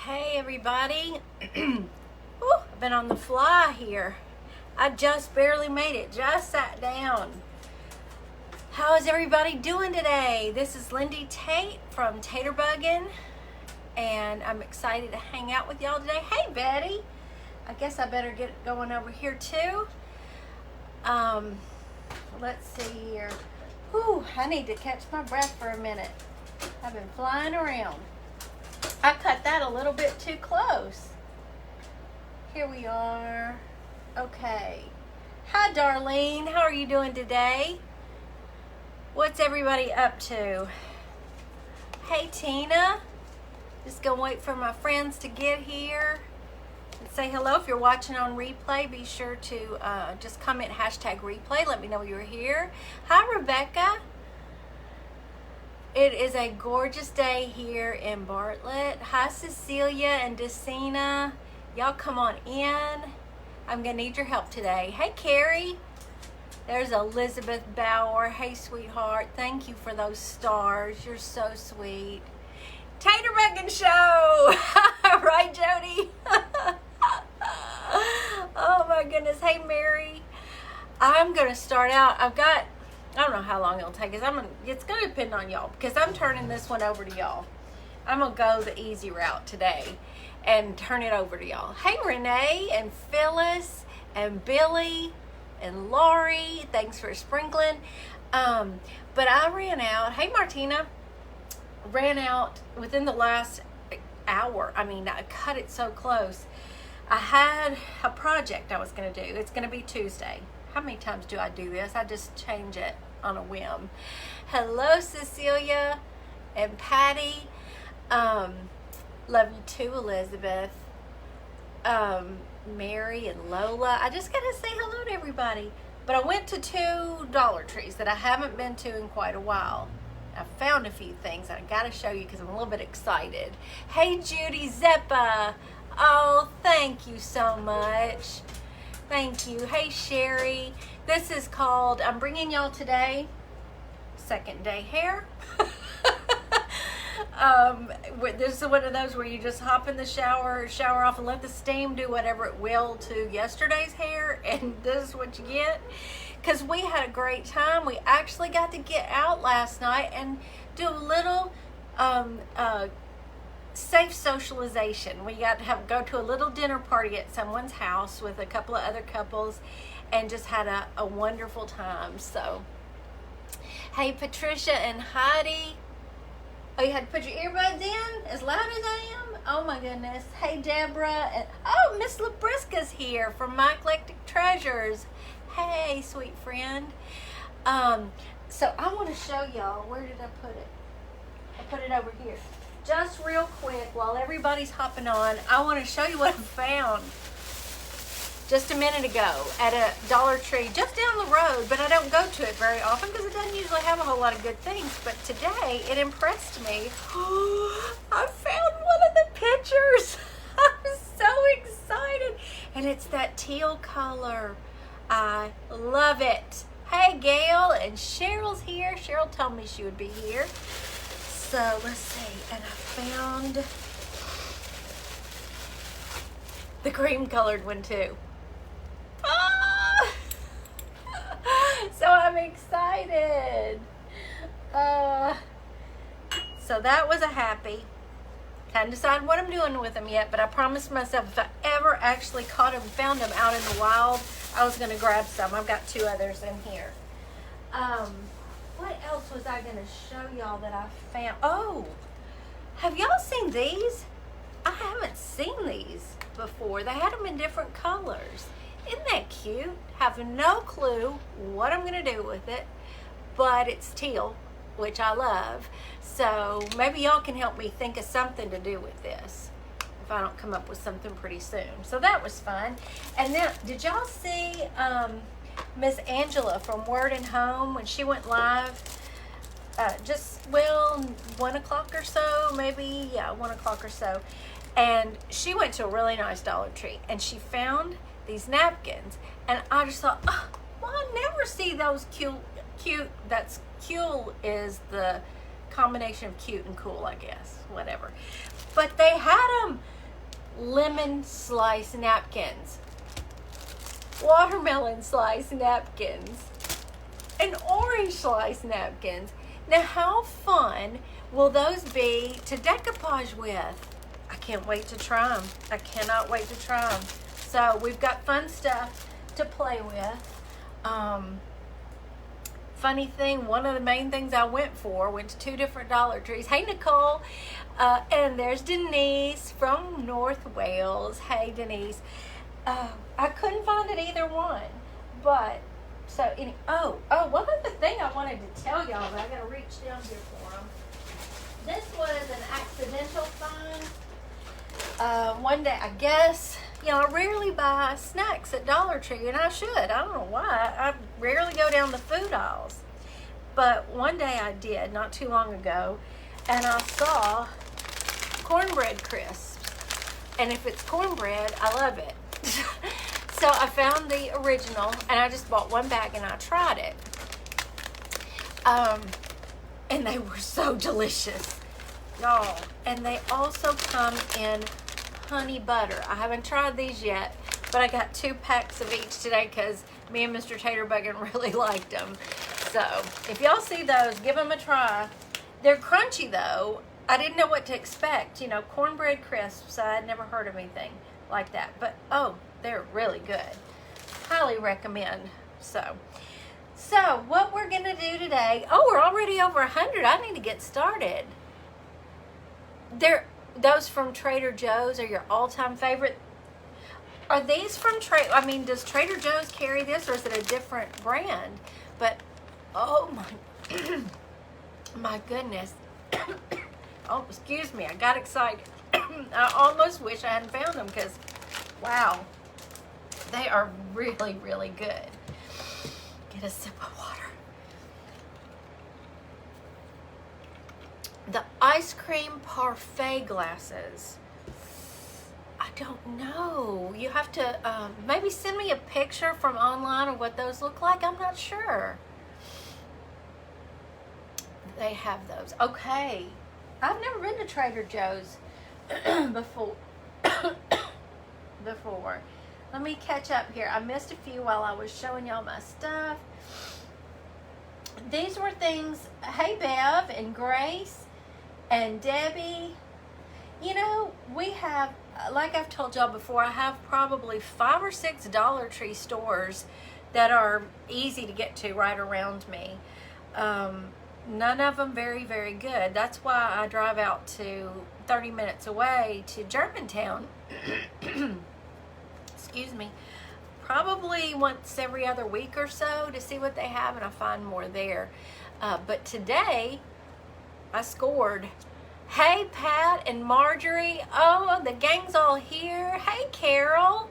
Hey everybody. Ooh, I've been on the fly here. I just barely made it, just sat down. How is everybody doing today? This is Lindy Tate from Taterbuggin, and I'm excited to hang out with y'all today. Hey Betty, I guess I better get going over here too. Let's see here. Whew, I need to catch my breath for a minute. I've been flying around. I cut that a little bit too close. Here we are. Okay. Hi, Darlene. How are you doing today? What's everybody up to? Hey, Tina. Just gonna wait for my friends to get here and say hello. If you're watching on replay, be sure to just comment #replay. Let me know you're here. Hi, Rebecca. It is a gorgeous day here in Bartlett. Hi, Cecilia and Decina. Y'all come on in. I'm gonna need your help today. Hey, Carrie. There's Elizabeth Bauer. Hey, sweetheart. Thank you for those stars. You're so sweet. Taterbuggin show. Right, Jody? Oh my goodness. Hey, Mary. I'm gonna start out. I don't know how long it'll take us. It's going to depend on y'all because I'm turning this one over to y'all. I'm going to go the easy route today and turn it over to y'all. Hey, Renee and Phyllis and Billy and Laurie. Thanks for sprinkling. But I ran out. Hey, Martina. Ran out within the last hour. I mean, I cut it so close. I had a project I was going to do. It's going to be Tuesday. How many times do I do this? I just change it on a whim. Hello, Cecilia and Patty. Love you too, Elizabeth. Mary and Lola. I just gotta say hello to everybody. But I went to 2 Dollar Trees that I haven't been to in quite a while. I found a few things that I gotta show you because I'm a little bit excited. Hey, Judy Zeppa. Oh, thank you so much. Thank you. Hey, Sherry. This is called, I'm bringing y'all today, second day hair. This is one of those where you just hop in the shower off and let the steam do whatever it will to yesterday's hair, and this is what you get. Because we had a great time. We actually got to get out last night and do a little safe socialization. We got to go to a little dinner party at someone's house with a couple of other couples and just had a wonderful time. So, hey, Patricia and Heidi. Oh, you had to put your earbuds in as loud as I am? Oh my goodness. Hey, Deborah. And oh, Miss Labriska's here from My Eclectic Treasures. Hey, sweet friend. So I want to show y'all, where did I put it? I put it over here. Just real quick, while everybody's hopping on, I want to show you what I found just a minute ago at a Dollar Tree just down the road, but I don't go to it very often because it doesn't usually have a whole lot of good things. But today, it impressed me. I found one of the pictures. I'm so excited. And it's that teal color. I love it. Hey, Gail, and Cheryl's here. Cheryl told me she would be here. So let's see, and I found the cream colored one too. Ah! So I'm excited. So that was a happy. Can't decide what I'm doing with them yet, but I promised myself if I ever actually caught them, found them out in the wild, I was going to grab some. I've got 2 others in here. What else was I going to show y'all that I found? Oh, have y'all seen these? I haven't seen these before. They had them in different colors. Isn't that cute? Have no clue what I'm going to do with it, but it's teal, which I love. So maybe y'all can help me think of something to do with this if I don't come up with something pretty soon. So that was fun. And then, did y'all see Miss Angela from Word and Home when she went live? Just, 1 o'clock or so, maybe, 1 o'clock or so. And she went to a really nice Dollar Tree and she found these napkins. And I just thought, oh, well, I never see those cute, that's cute is the combination of cute and cool, I guess, whatever. But they had them lemon slice napkins, watermelon slice napkins, and orange slice napkins. Now, how fun will those be to decoupage with? I can't wait to try them. I cannot wait to try them. So we've got fun stuff to play with. Funny thing, one of the main things I went to 2 different Dollar Trees. Hey, Nicole. And there's Denise from North Wales. Hey, Denise. I couldn't find it either one. But, one other thing I wanted to tell y'all, but I got to reach down here for them. This was an accidental find. One day, I guess, I rarely buy snacks at Dollar Tree, and I should. I don't know why. I rarely go down the food aisles. But one day I did, not too long ago, and I saw cornbread crisps. And if it's cornbread, I love it. So I found the original, and I just bought one bag, and I tried it. And they were so delicious, y'all. And they also come in honey butter. I haven't tried these yet, but I got 2 packs of each today because me and Mr. Taterbuggin really liked them. So if y'all see those, give them a try. They're crunchy though. I didn't know what to expect. Cornbread crisps. I had never heard of anything like that. But they're really good. Highly recommend. So what we're gonna do today? We're already over 100. I need to get started. Those from Trader Joe's are your all-time favorite. Are these from does Trader Joe's carry this, or is it a different brand? But oh my goodness. Oh, excuse me, I got excited. I almost wish I hadn't found them because, wow, they are really, really good. Get a sip of water. The ice cream parfait glasses. I don't know. You have to maybe send me a picture from online of what those look like. I'm not sure. They have those. Okay. I've never been to Trader Joe's before. Let me catch up here. I missed a few while I was showing y'all my stuff. These were things, hey Bev and Grace and Debbie. We have, like I've told y'all before, I have probably 5 or 6 Dollar Tree stores that are easy to get to right around me. None of them very, very good. That's why I drive out to 30 minutes away to Germantown. Excuse me. Probably once every other week or so to see what they have, and I find more there. But today, I scored. Hey, Pat and Marjorie. Oh, the gang's all here. Hey, Carol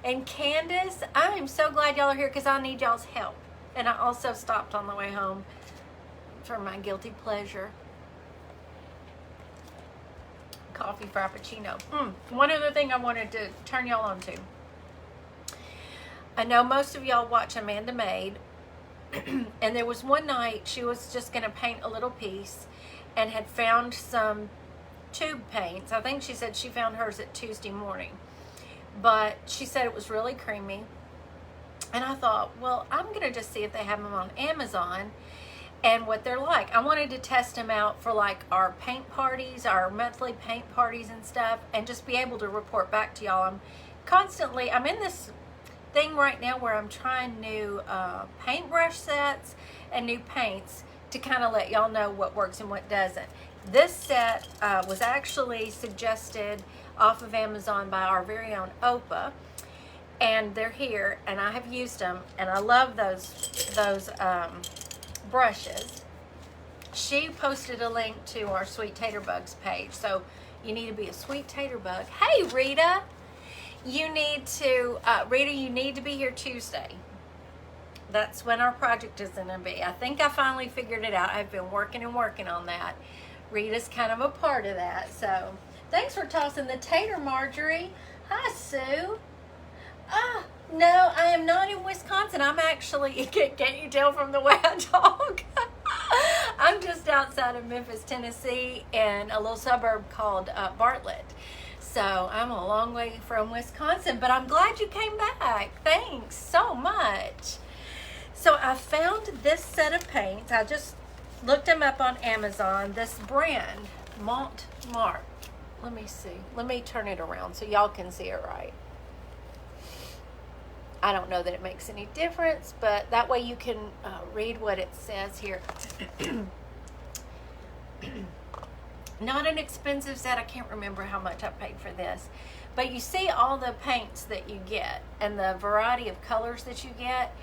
and Candace. I am so glad y'all are here because I need y'all's help. And I also stopped on the way home for my guilty pleasure. Coffee frappuccino. One other thing I wanted to turn y'all on to. I know most of y'all watch Amanda Made. And there was one night she was just going to paint a little piece and had found some tube paints. I think she said she found hers at Tuesday morning. But she said it was really creamy. And I thought, well, I'm going to just see if they have them on Amazon and what they're like. I wanted to test them out for like our paint parties, our monthly paint parties and stuff, and just be able to report back to y'all. I'm in this thing right now where I'm trying new paintbrush sets and new paints to kind of let y'all know what works and what doesn't. This set was actually suggested off of Amazon by our very own Opa, and they're here, and I have used them, and I love those brushes. She posted a link to our Sweet Taterbugs page, so you need to be a Sweet Taterbug. Hey, Rita! You need to be here Tuesday. That's when our project is going to be. I think I finally figured it out. I've been working on that. Rita's kind of a part of that. So, thanks for tossing the tater, Marjorie. Hi, Sue. No, I am not in Wisconsin. I'm actually, can't you tell from the way I talk? I'm just outside of Memphis, Tennessee, in a little suburb called Bartlett. So I'm a long way from Wisconsin, but I'm glad you came back. Thanks so much. So I found this set of paints. I just looked them up on Amazon. This brand, Montmartre. Let me see. Let me turn it around so y'all can see it right. I don't know that it makes any difference, but that way you can read what it says here. Not an expensive set. I can't remember how much I paid for this. But you see all the paints that you get and the variety of colors that you get.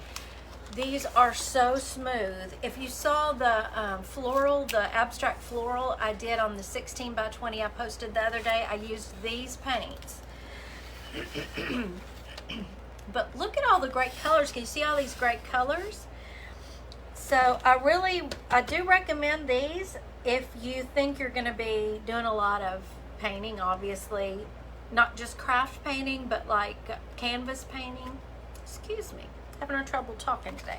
These are so smooth. If you saw the floral, the abstract floral I did on the 16 by 20 I posted the other day, I used these paints. But look at all the great colors. Can you see all these great colors? So I do recommend these if you think you're going to be doing a lot of painting, obviously. Not just craft painting, but like canvas painting. Excuse me. Having a trouble talking today.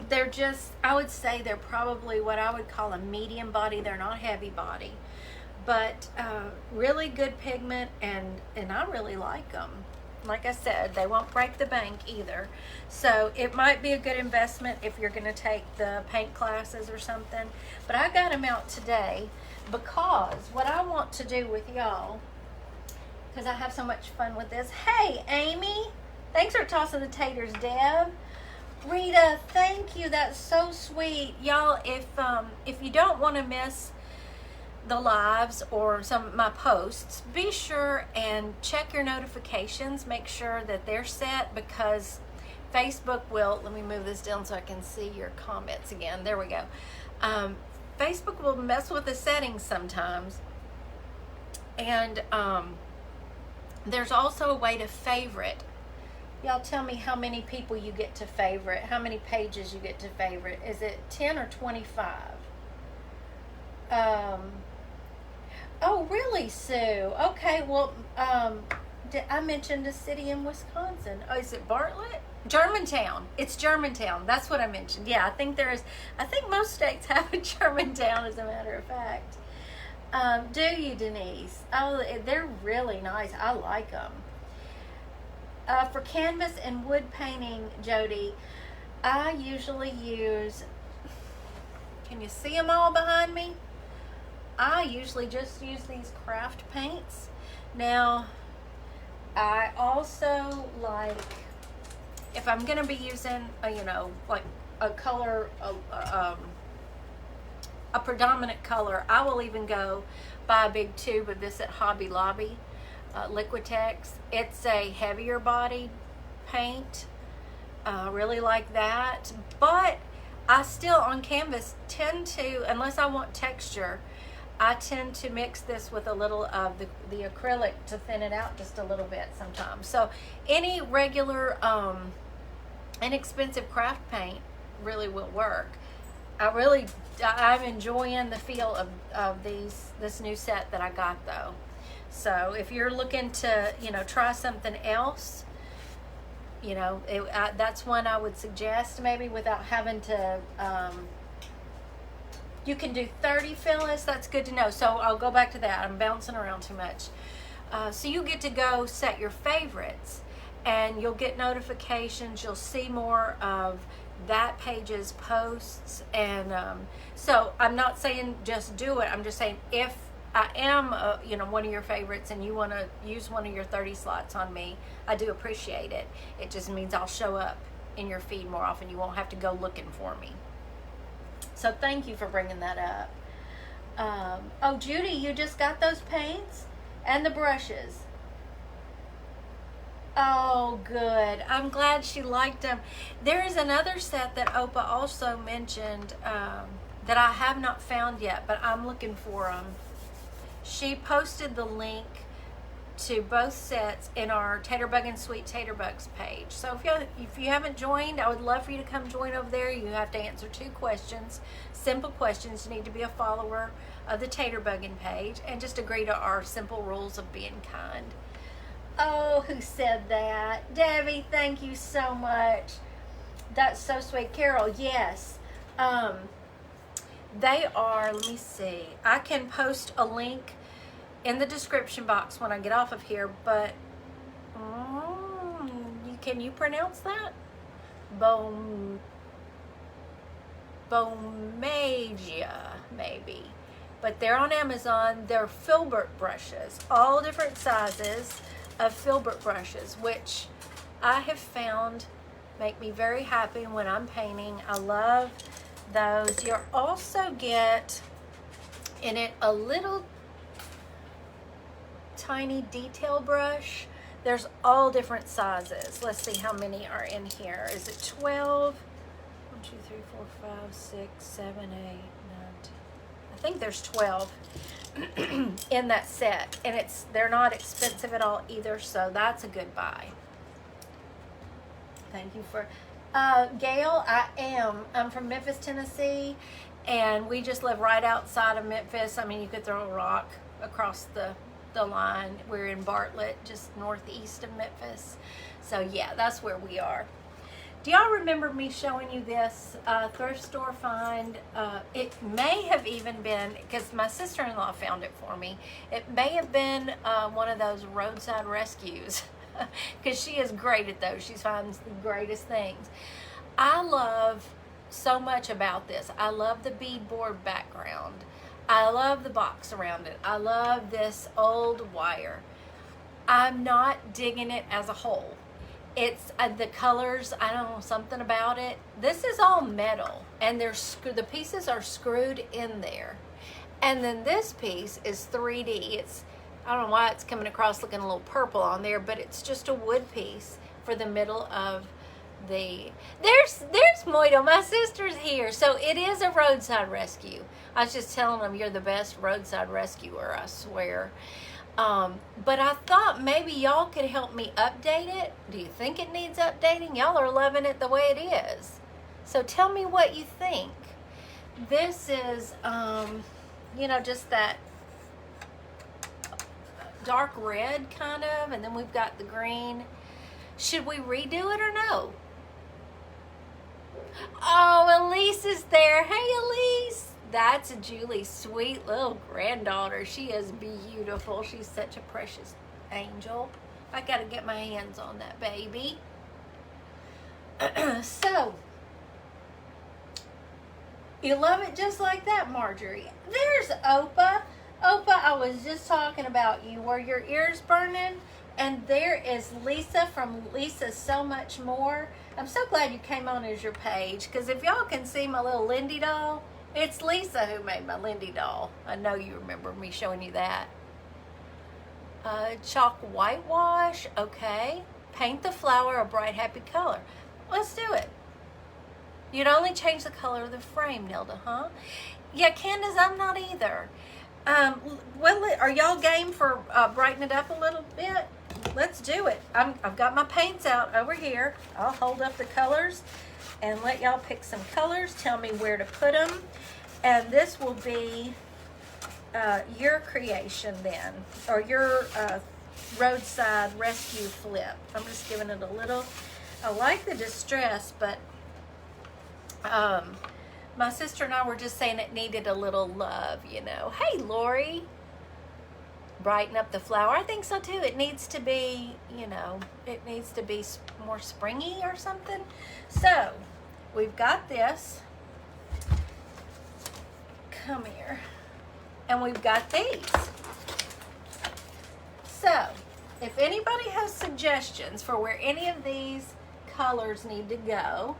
They're just, I would say they're probably what I would call a medium body. They're not heavy body. But really good pigment, and I really like them. Like I said, they won't break the bank either. So it might be a good investment if you're going to take the paint classes or something. But I got them out today because what I want to do with y'all, because I have so much fun with this. Hey, Amy. Thanks for tossing the taters, Deb. Rita, thank you. That's so sweet. Y'all, if you don't want to miss the lives or some of my posts, be sure and check your notifications. Make sure that they're set, because Facebook will, let me move this down so I can see your comments again. There we go. Facebook will mess with the settings sometimes. And there's also a way to favorite. Y'all tell me how many people you get to favorite, how many pages you get to favorite. Is it 10 or 25? Oh, really, Sue? Okay, well, I mentioned a city in Wisconsin. Oh, is it Bartlett? Germantown. It's Germantown. That's what I mentioned. Yeah, I think most states have a Germantown, as a matter of fact. Do you, Denise? Oh, they're really nice. I like them. For canvas and wood painting, Jody, I usually use, can you see them all behind me? I usually just use these craft paints. Now, I also like, if I'm going to be using, like a color, a predominant color, I will even go buy a big tube of this at Hobby Lobby, Liquitex. It's a heavier body paint. Really like that. But I still, on canvas, tend to, unless I want texture, I tend to mix this with a little of the acrylic to thin it out just a little bit sometimes. So any regular inexpensive craft paint really will work. I'm enjoying the feel of this new set that I got, though. So if you're looking to try something else, that's one I would suggest, maybe without having to. You can do 30, Phyllis. That's good to know. So I'll go back to that. I'm bouncing around too much. So you get to go set your favorites, and you'll get notifications. You'll see more of that page's posts. And so I'm not saying just do it. I'm just saying if I am, one of your favorites, and you want to use one of your 30 slots on me, I do appreciate it. It just means I'll show up in your feed more often. You won't have to go looking for me. So thank you for bringing that up. Oh, Judy, you just got those paints and the brushes. Oh, good. I'm glad she liked them. There is another set that Opa also mentioned that I have not found yet, but I'm looking for them. She posted the link to both sets in our Taterbuggin Sweet Taterbugs page. So if you haven't joined, I would love for you to come join over there. You have to answer 2 questions, simple questions. You need to be a follower of the Taterbuggin page and just agree to our simple rules of being kind. Oh, who said that? Debbie, thank you so much. That's so sweet. Carol, yes. They are, let me see. I can post a link in the description box when I get off of here, but can you pronounce that? Bomagia, maybe. But they're on Amazon. They're filbert brushes, all different sizes of filbert brushes, which I have found make me very happy when I'm painting. I love those. You'll also get in it a little tiny detail brush. There's all different sizes. Let's see how many are in here. Is it 12? 1, 2, 3, 4, 5, 6, 7, 8, 9, 10. I think there's 12 in that set. And they're not expensive at all either, so that's a good buy. Thank you for Gail. I'm from Memphis, Tennessee, and we just live right outside of Memphis. I mean, you could throw a rock across the line. We're in Bartlett, just northeast of Memphis. So yeah, that's where we are. Do y'all remember me showing you this thrift store find? It may have even been, because my sister-in-law found it for me, it may have been one of those roadside rescues, because she is great at those. She finds the greatest things. I love so much about this. I love the beadboard background. I love the box around it. I love this old wire. I'm not digging it as a whole. It's the colors, I don't know, something about it. This is all metal, and the pieces are screwed in there. And then this piece is 3D. I don't know why it's coming across looking a little purple on there, but it's just a wood piece for the middle of there's Moito, my sister's here. So it is a roadside rescue. I was just telling them, you're the best roadside rescuer, I swear. But I thought maybe y'all could help me update it. Do you think it needs updating? Y'all are loving it the way it is. So tell me what you think. This is, just that dark red kind of, and then we've got the green. Should we redo it or no? Oh, Elise is there. Hey, Elise. That's Julie's sweet little granddaughter. She is beautiful. She's such a precious angel. I got to get my hands on that baby. So, you love it just like that, Marjorie. There's Opa. Opa, I was just talking about you. Were your ears burning? And there is Lisa from Lisa So Much More. I'm so glad you came on as your page, because if y'all can see my little Lindy doll, it's Lisa who made my Lindy doll. I know you remember me showing you that. Chalk whitewash, okay. Paint the flower a bright, happy color. Let's do it. You'd only change the color of the frame, Nilda, huh? Yeah, Candace, I'm not either. Are y'all game for brightening it up a little bit? Let's do it. I've got my paints out over here. I'll hold up the colors and let y'all pick some colors. Tell me where to put them. And this will be your creation then, or your roadside rescue flip. I'm just giving it a little, I like the distress, but my sister and I were just saying it needed a little love, Hey, Lori. Brighten up the flower. I think so too. It needs to be, it needs to be more springy or something. So, we've got this. Come here. And we've got these. So, if anybody has suggestions for where any of these colors need to go,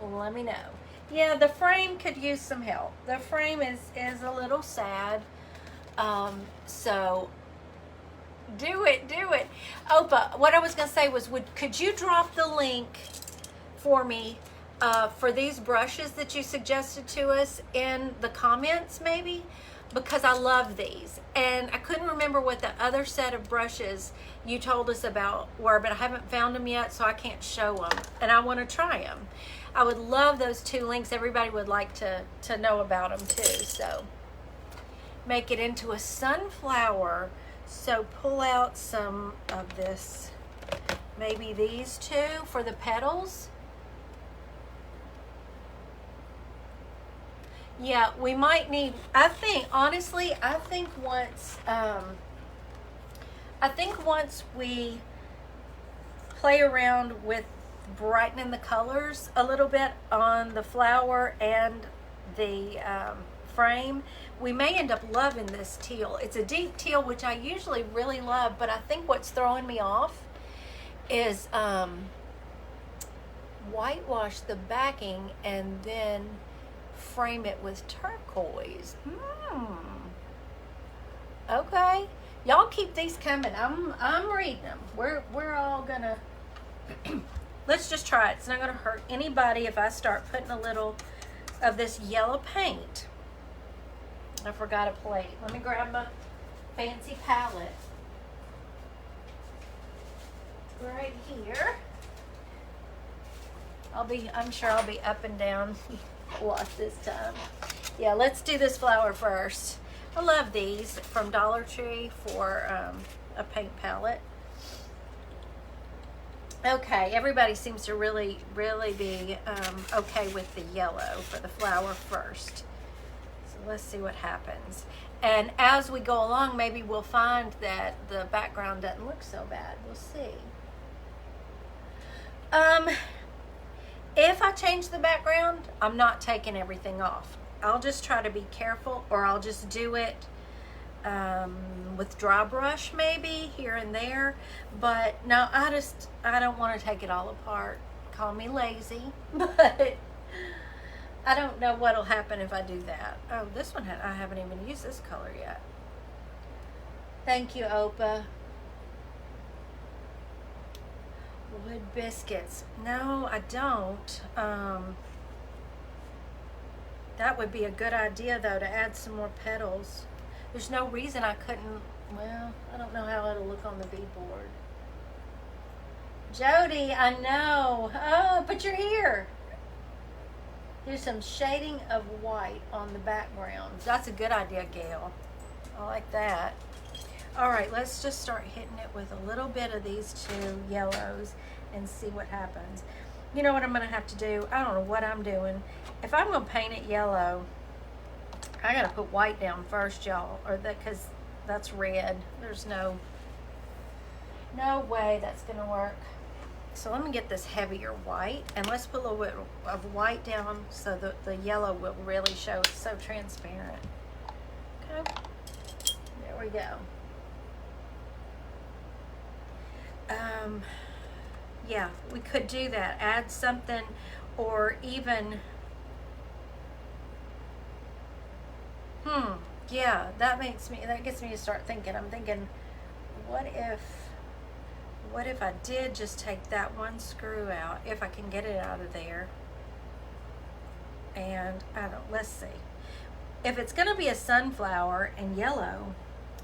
let me know. Yeah, the frame could use some help. The frame is a little sad. So do it. Opa, what I was going to say was, could you drop the link for me for these brushes that you suggested to us in the comments maybe? Because I love these. And I couldn't remember what the other set of brushes you told us about were, but I haven't found them yet, so I can't show them. And I want to try them. I would love those 2 links. Everybody would like to know about them too. So make it into a sunflower. So pull out some of this, maybe these 2 for the petals. Yeah, we might need, honestly, I think once I think once we play around with brightening the colors a little bit on the flower and the frame, we may end up loving this teal. It's a deep teal, which I usually really love, but I think what's throwing me off is whitewash the backing and then frame it with turquoise. Okay, y'all keep these coming. I'm reading them. We're all gonna let's just try it. It's not gonna hurt anybody if I start putting a little of this yellow paint. I forgot a plate. Let me grab my fancy palette right here. I'm sure I'll be up and down a lot this time. Yeah, let's do this flower first. I love these from Dollar Tree for a paint palette. Okay, everybody seems to really be okay with the yellow for the flower first. So let's see what happens. And as we go along, maybe we'll find that the background doesn't look so bad. We'll see. If I change the background, I'm not taking everything off. I'll just try to be careful, or I'll just do it with dry brush maybe here and there. But no, I don't want to take it all apart. Call me lazy, but I don't know what'll happen if I do that. Oh, this one, I haven't even used this color yet. Thank you, Opa. Wood biscuits. No, I don't. That would be a good idea, though, to add some more petals. There's no reason I couldn't. Well, I don't know how it'll look on the beadboard. Jody, I know. Oh, but you're here. Here's some shading of white on the background. That's a good idea, Gail. I like that. All right, let's just start hitting it with a little bit of these two yellows and see what happens. You know what I'm gonna have to do? I don't know what I'm doing. If I'm gonna paint it yellow, I gotta put white down first, y'all, or that, because that's red. There's no way that's gonna work. So let me get this heavier white, and let's put a little bit of white down so that the yellow will really show. It's so transparent. Okay, there we go. Yeah, we could do that. Add something, or even, yeah, that gets me to start thinking. I'm thinking, what if I did just take that one screw out, if I can get it out of there, and let's see. If it's gonna be a sunflower and yellow,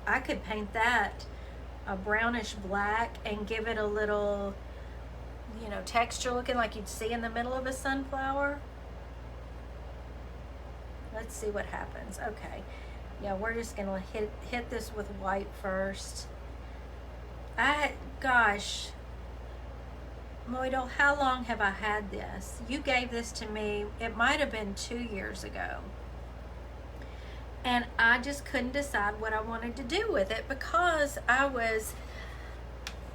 I could paint that a brownish black and give it a little, texture looking like you'd see in the middle of a sunflower. Let's see what happens. Okay, yeah, we're just gonna hit this with white first. Gosh, Moidel, how long have I had this? You gave this to me, it might have been 2 years ago. And I just couldn't decide what I wanted to do with it because I was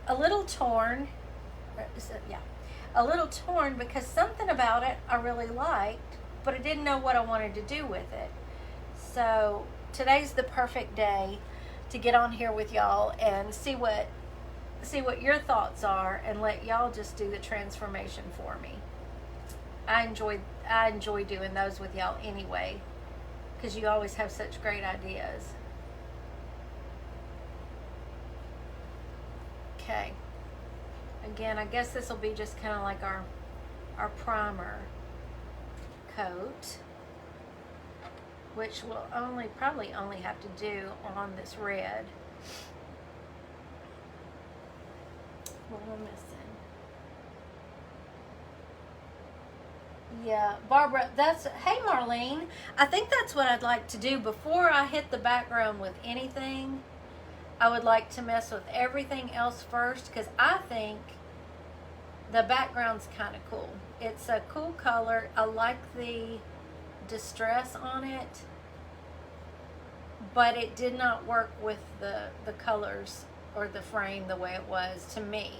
a little torn. A little torn because something about it I really liked, but I didn't know what I wanted to do with it. So today's the perfect day to get on here with y'all and see what your thoughts are, and let y'all just do the transformation for me. I enjoy doing those with y'all anyway, because you always have such great ideas. Okay. Again, I guess this will be just kind of like our primer coat, which we'll probably only have to do on this red. What am I missing? Yeah, Barbara, hey Marlene, I think that's what I'd like to do before I hit the background with anything. I would like to mess with everything else first, because I think the background's kind of cool. It's a cool color. I like the distress on it, but it did not work with the colors or the frame the way it was to me.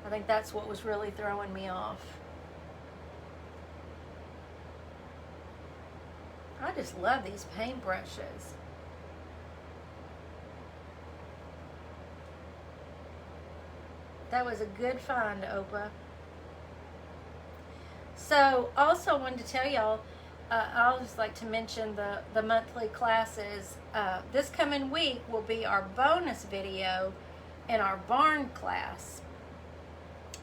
I think that's what was really throwing me off. I just love these paintbrushes. That was a good find, Oprah. So, also wanted to tell y'all, I'll just like to mention the monthly classes. This coming week will be our bonus video in our barn class.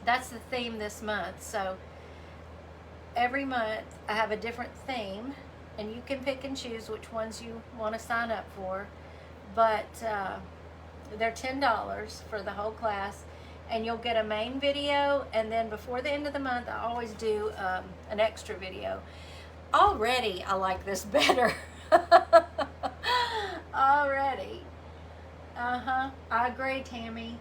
That's the theme this month. So, every month I have a different theme, and you can pick and choose which ones you want to sign up for. But they're $10 for the whole class. And you'll get a main video, and then before the end of the month, I always do an extra video. Already, I like this better. Already. I agree, Tammy.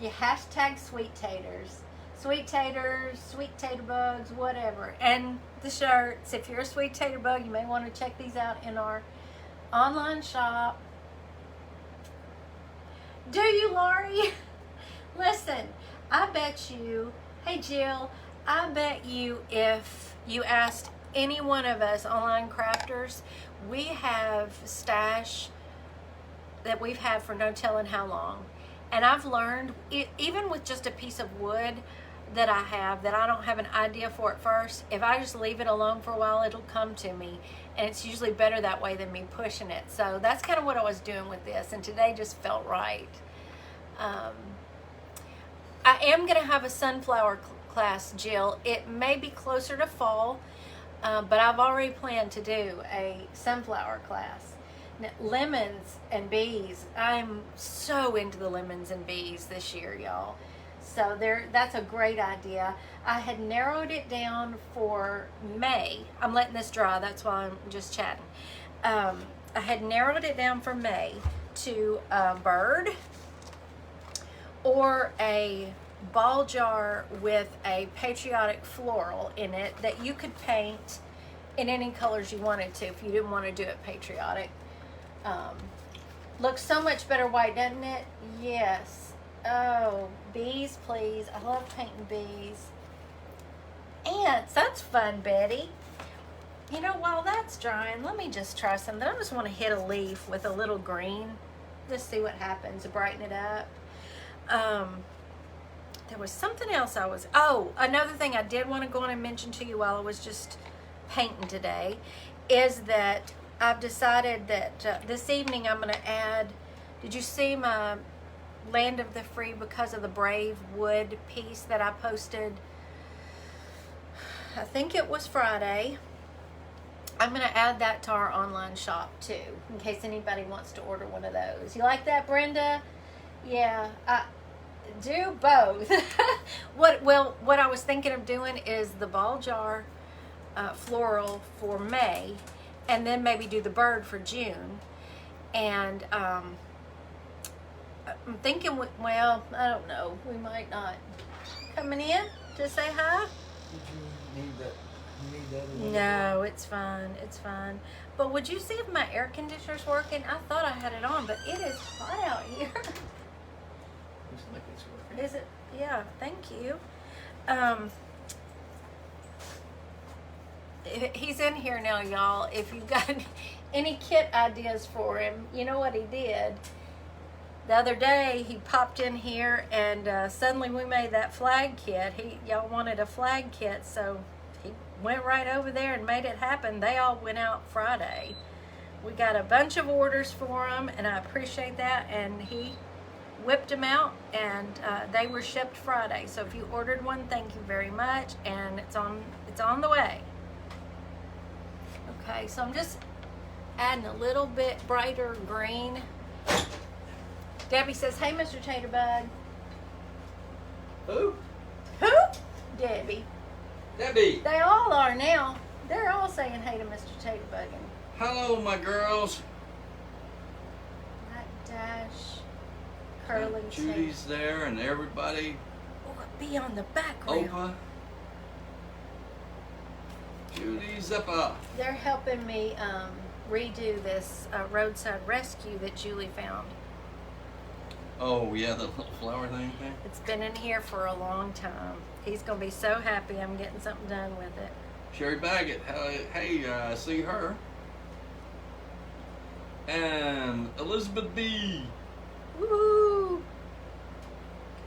You hashtag sweet taters. Sweet taters, sweet tater bugs, whatever. And the shirts. If you're a sweet tater bug, you may want to check these out in our online shop. Do you, Laurie? Listen, I bet you, hey Jill, I bet you if you asked any one of us online crafters, we have stash that we've had for no telling how long. And I've learned, even with just a piece of wood that I have that I don't have an idea for at first, if I just leave it alone for a while, it'll come to me. And it's usually better that way than me pushing it. So that's kind of what I was doing with this. And today just felt right. I am going to have a sunflower class, Jill. It may be closer to fall, but I've already planned to do a sunflower class. Now, lemons and bees. I'm so into the lemons and bees this year, y'all. So that's a great idea. I had narrowed it down for May. I'm letting this dry, that's why I'm just chatting. I had narrowed it down for May to a bird or a ball jar with a patriotic floral in it that you could paint in any colors you wanted to if you didn't want to do it patriotic. Looks so much better white, doesn't it? Yes. Oh, bees, please. I love painting bees. Ants, that's fun, Betty. You know, while that's drying, let me just try something. I just want to hit a leaf with a little green. Just see what happens, brighten it up. There was something else another thing I did want to go on and mention to you while I was just painting today is that I've decided that this evening I'm going to add, did you see my Land of the Free Because of the Brave wood piece that I posted? I think it was Friday. I'm going to add that to our online shop too, in case anybody wants to order one of those. You like that, Brenda? Yeah, do both. What I was thinking of doing is the ball jar floral for May, and then maybe do the bird for June. And I'm thinking, well, I don't know. We might not. Coming in to say hi? Did you need that? You need that? No, it's fine. It's fine. But would you see if my air conditioner's working? I thought I had it on, but it is hot out here. Looks like it's working. Is it? Yeah, thank you. He's in here now, y'all. If you've got any kit ideas for him, you know what he did. The other day, he popped in here, and suddenly we made that flag kit. Y'all wanted a flag kit, so he went right over there and made it happen. They all went out Friday. We got a bunch of orders for him, and I appreciate that. And he whipped them out, and they were shipped Friday. So if you ordered one, thank you very much, and it's on the way. Okay, so I'm just adding a little bit brighter green. Debbie says, "Hey, Mr. Taterbug." Who? Who? Debbie. Debbie. They all are now. They're all saying hey to Mr. Taterbuggin. Hello, my girls. Black Dash, curling Judy's tape. there, and everybody. Oh, be on the background. Opa. Judy's up. They're helping me redo this roadside rescue that Julie found Oh, yeah, the little flower thing. It's been in here for a long time. He's going to be so happy I'm getting something done with it. Sherry Baggett, hey, I see her. And Elizabeth B. Woo!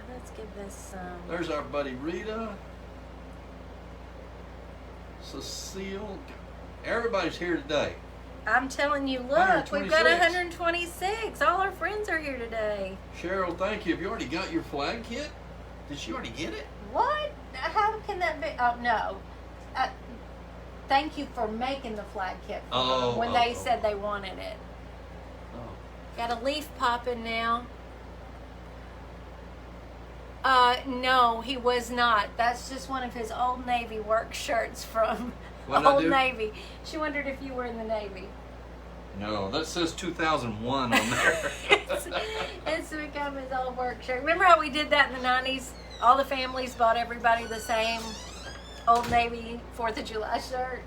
Let's give this some. There's our buddy Rita. Cecile. Everybody's here today. I'm telling you, look, we've got 126. 126. All our friends are here today. Cheryl, thank you. Have you already got your flag kit? Did she already get it? What? How can that be? Oh, no. Thank you for making the flag kit for them when they said they wanted it. Oh. Got a leaf popping now. No, he was not. That's just one of his Old Navy work shirts from Old Navy. She wondered if you were in the Navy. No, that says 2001 on there. It's become his old work shirt. Remember how we did that in the 90s? All the families bought everybody the same Old Navy 4th of July shirt.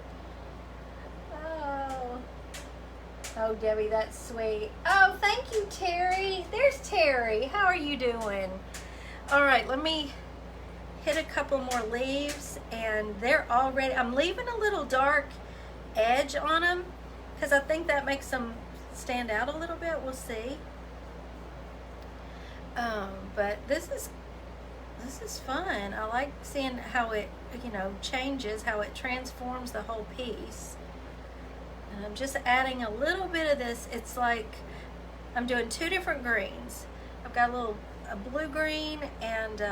Oh, Debbie, that's sweet. Oh, thank you, Terry. There's Terry. How are you doing? All right, let me hit a couple more leaves, and they're already, I'm leaving a little dark edge on them because I think that makes them stand out a little bit. We'll see. But this is fun. I like seeing how it, changes, how it transforms the whole piece. And I'm just adding a little bit of this. It's like I'm doing two different greens. I've got a blue green and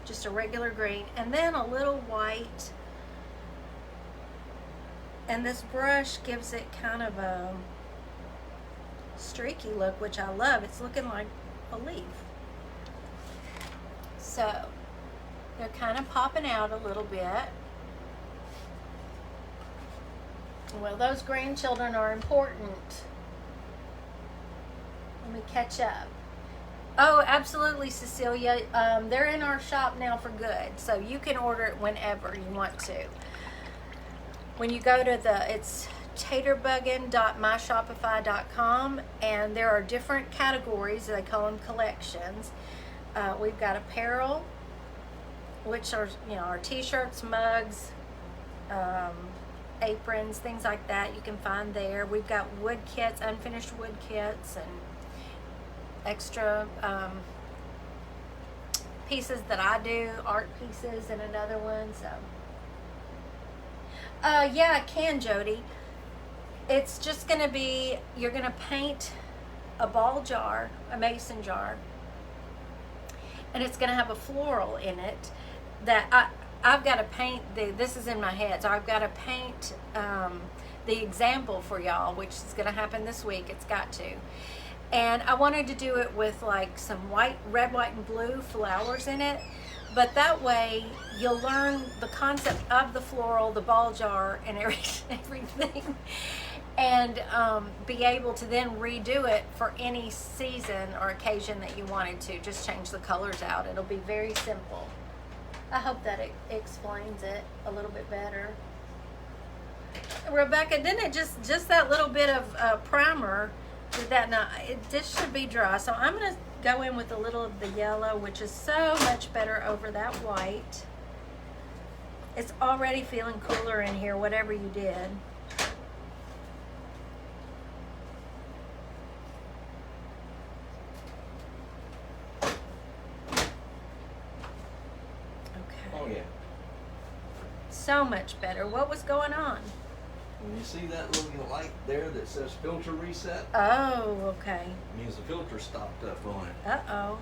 just a regular green, and then a little white. And this brush gives it kind of a streaky look, which I love. It's looking like a leaf. So they're kind of popping out a little bit. Well, those grandchildren are important. Let me catch up. Oh, absolutely, Cecilia. They're in our shop now for good, so you can order it whenever you want to. When you go to it's taterbuggin.myshopify.com, and there are different categories. They call them collections. We've got apparel, which are our t-shirts, mugs, aprons, things like that. You can find there. We've got wood kits, unfinished wood kits, and extra pieces that I do, art pieces, and another one. So yeah, I can, Jody. It's just gonna be, you're gonna paint a ball jar, a mason jar, and it's gonna have a floral in it that I've got to paint. This is in my head, so I've got to paint the example for y'all, which is going to happen this week. It's got to. And I wanted to do it with like some red, white, and blue flowers in it. But that way you'll learn the concept of the floral, the ball jar, and everything. And be able to then redo it for any season or occasion that you wanted to. Just change the colors out. It'll be very simple. I hope that it explains it a little bit better. Rebecca, didn't it just that little bit of primer, did that not, this should be dry. So I'm going to go in with a little of the yellow, which is so much better over that white. It's already feeling cooler in here, whatever you did. So much better. What was going on? When you see that little light there that says filter reset, oh, okay, it means the filter stopped up on it. Uh-oh.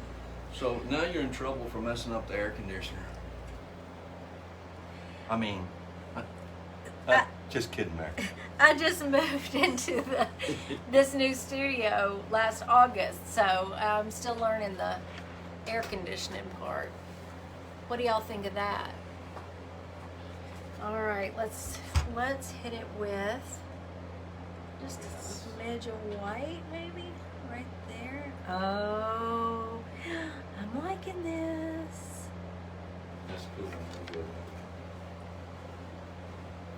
So now you're in trouble for messing up the air conditioner. I mean, just kidding, Mary. I just moved into this new studio last August, so I'm still learning the air conditioning part. What do y'all think of that? All right, let's hit it with just a smidge of white, maybe right there. Oh, I'm liking this. That's cool. Good.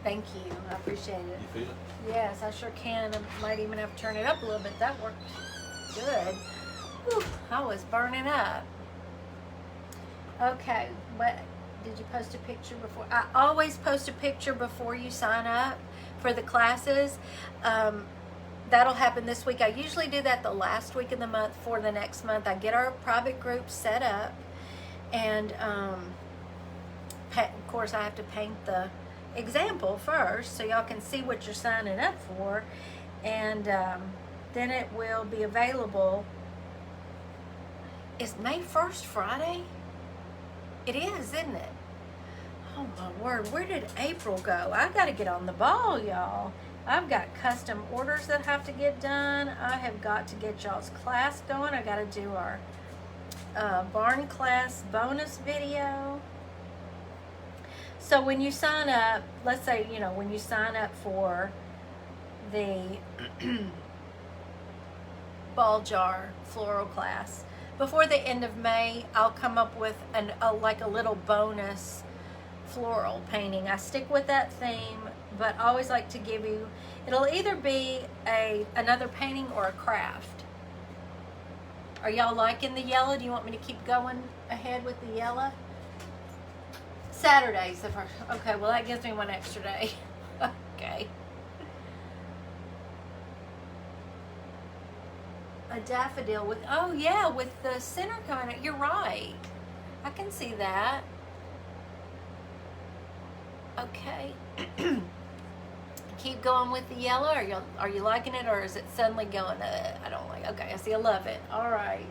Thank you. I appreciate it. You feel it? Yes, I sure can. I might even have to turn it up a little bit. That worked good. Whew, I was burning up. Okay, what did you post a picture before? I always post a picture before you sign up for the classes. That'll happen this week. I usually do that the last week of the month for the next month. I get our private group set up, and of course I have to paint the example first so y'all can see what you're signing up for, and then it will be available. Is May 1st Friday? It is, isn't it? Oh my word, where did April go? I gotta get on the ball, y'all. I've got custom orders that have to get done. I have got to get y'all's class going. I gotta do our barn class bonus video. So when you sign up, let's say, when you sign up for the ball jar floral class, before the end of May, I'll come up with like a little bonus floral painting. I stick with that theme, but I always like to give you, it'll either be another painting or a craft. Are y'all liking the yellow? Do you want me to keep going ahead with the yellow? Saturday's the first. Okay, well that gives me one extra day. Okay. A daffodil with, oh yeah, with the center coming out. You're right. I can see that. Okay. Keep going with the yellow. Are you liking it, or is it suddenly going, I don't like it? Okay, I see. I love it. All right.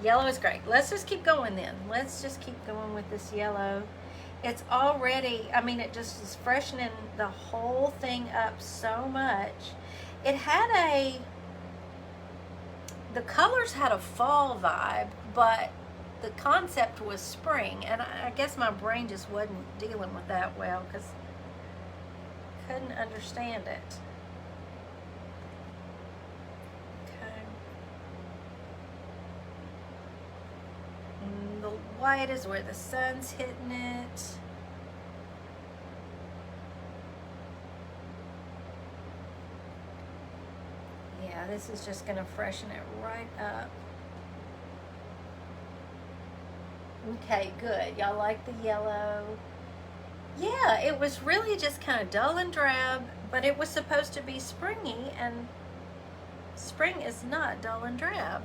Yellow is great. Let's just keep going then. Let's just keep going with this yellow. It's already, it just is freshening the whole thing up so much. It had the colors had a fall vibe, but the concept was spring, and I guess my brain just wasn't dealing with that well because I couldn't understand it. Okay. And the white is where the sun's hitting it. Yeah, this is just going to freshen it right up. Okay, good. Y'all like the yellow? Yeah, it was really just kind of dull and drab, but it was supposed to be springy, and spring is not dull and drab.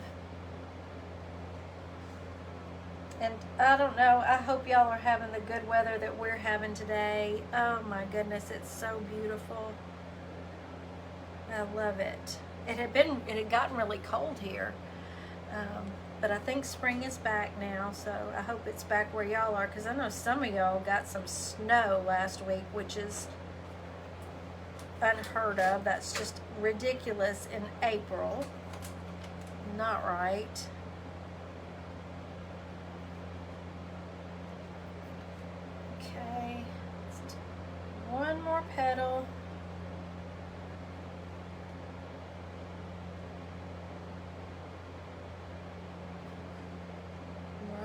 And I don't know, I hope y'all are having the good weather that we're having today. Oh my goodness, it's so beautiful. I love it. It had gotten really cold here. But I think spring is back now, so I hope it's back where y'all are, because I know some of y'all got some snow last week, which is unheard of. That's just ridiculous in April. Not right. Okay. One more petal.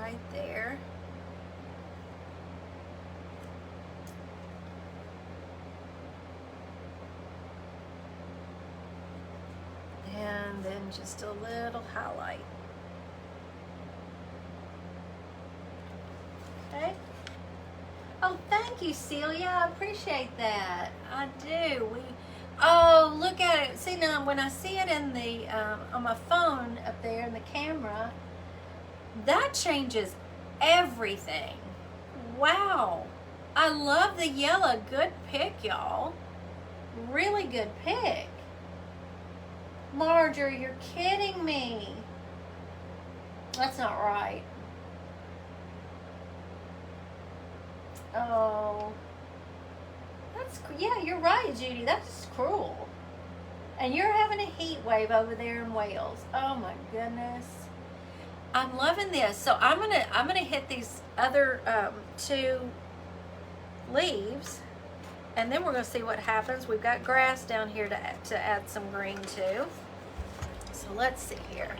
Right there. And then just a little highlight. Okay. Oh, thank you, Celia. I appreciate that. I do. Oh, look at it. See, now when I see it in the on my phone up there in the camera, that changes everything. Wow. I love the yellow. Good pick, y'all. Really good pick. Marjorie, you're kidding me. That's not right. Oh. Yeah, you're right, Judy. That's cruel. And you're having a heat wave over there in Wales. Oh my goodness. I'm loving this. So I'm gonna hit these other two leaves, and then we're gonna see what happens. We've got grass down here to add some green to. So let's see here.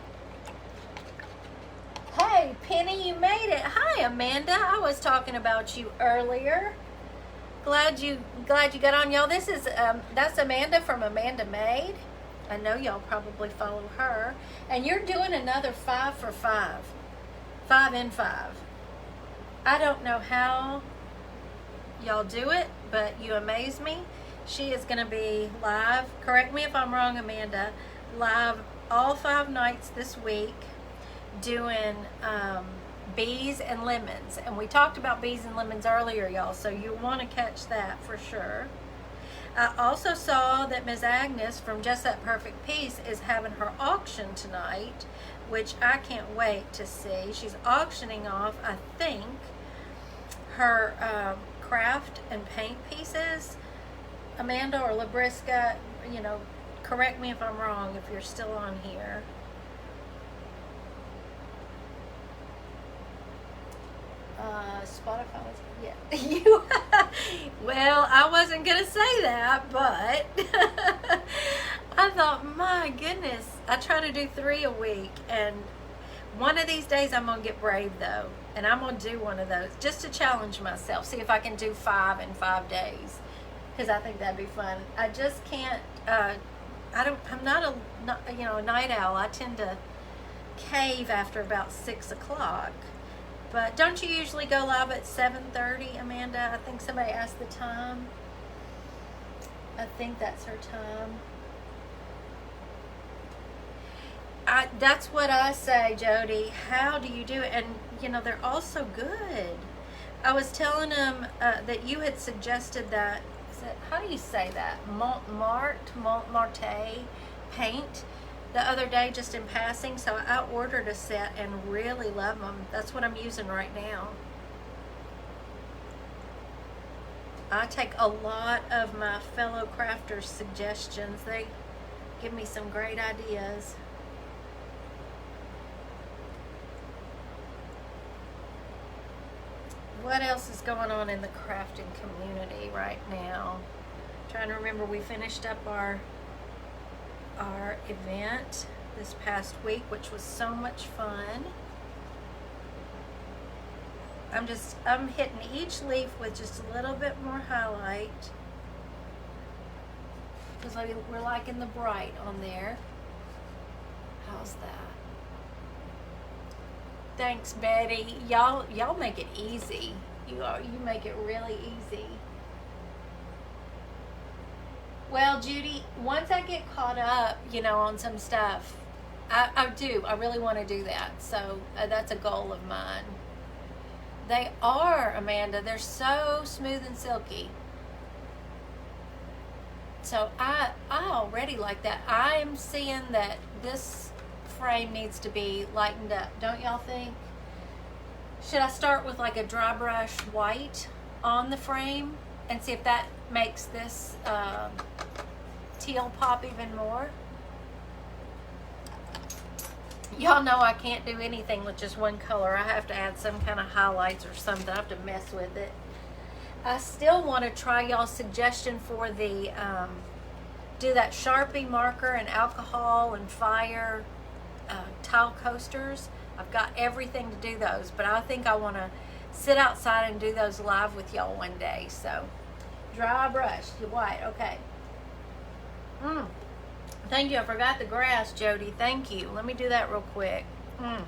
Hey Penny, you made it. Hi Amanda. I was talking about you earlier. Glad you got on, y'all. This is that's Amanda from Amanda Made. I know y'all probably follow her. And you're doing another 5 for 5. 5 in 5. I don't know how y'all do it, but you amaze me. She is going to be live, correct me if I'm wrong, Amanda, live all 5 nights this week doing bees and lemons. And we talked about bees and lemons earlier, y'all, so you want to catch that for sure. I also saw that Ms. Agnes from Just That Perfect Piece is having her auction tonight, which I can't wait to see. She's auctioning off, I think, her craft and paint pieces. Amanda or Labriska, you know, correct me if I'm wrong if you're still on here. Spotify was, yeah. You, well, I wasn't going to say that, but I thought, my goodness, I try to do 3 a week, and one of these days I'm going to get brave, though, and I'm going to do one of those just to challenge myself, see if I can do 5 in 5 days, because I think that'd be fun. I just can't, I'm not a night owl. I tend to cave after about 6 o'clock. But don't you usually go live at 7:30, Amanda? I think somebody asked the time. I think that's her time. That's what I say, Jody. How do you do it? And, you know, they're all so good. I was telling them that you had suggested that, how do you say that? Montmartre paint the other day just in passing, so I ordered a set and really love them. That's what I'm using right now. I take a lot of my fellow crafters' suggestions. They give me some great ideas. What else is going on in the crafting community right now? I'm trying to remember, we finished up our event this past week, which was so much fun. I'm hitting each leaf with just a little bit more highlight because we're liking the bright on there. How's that? Thanks, Betty. Y'all make it easy. You make it really easy. Well, Judy, once I get caught up, you know, on some stuff, I really want to do that. So that's a goal of mine. They are, Amanda. They're so smooth and silky. So I already like that. I'm seeing that this frame needs to be lightened up. Don't y'all think? Should I start with like a dry brush white on the frame and see if that makes this teal pop even more? Y'all know I can't do anything with just one color. I have to add some kind of highlights or something. I have to mess with it. I still want to try y'all's suggestion for the do that Sharpie marker and alcohol and fire tile coasters. I've got everything to do those, but I think I want to sit outside and do those live with y'all one day. So dry brush, white, okay. Thank you. I forgot the grass, Jody. Thank you. Let me do that real quick. I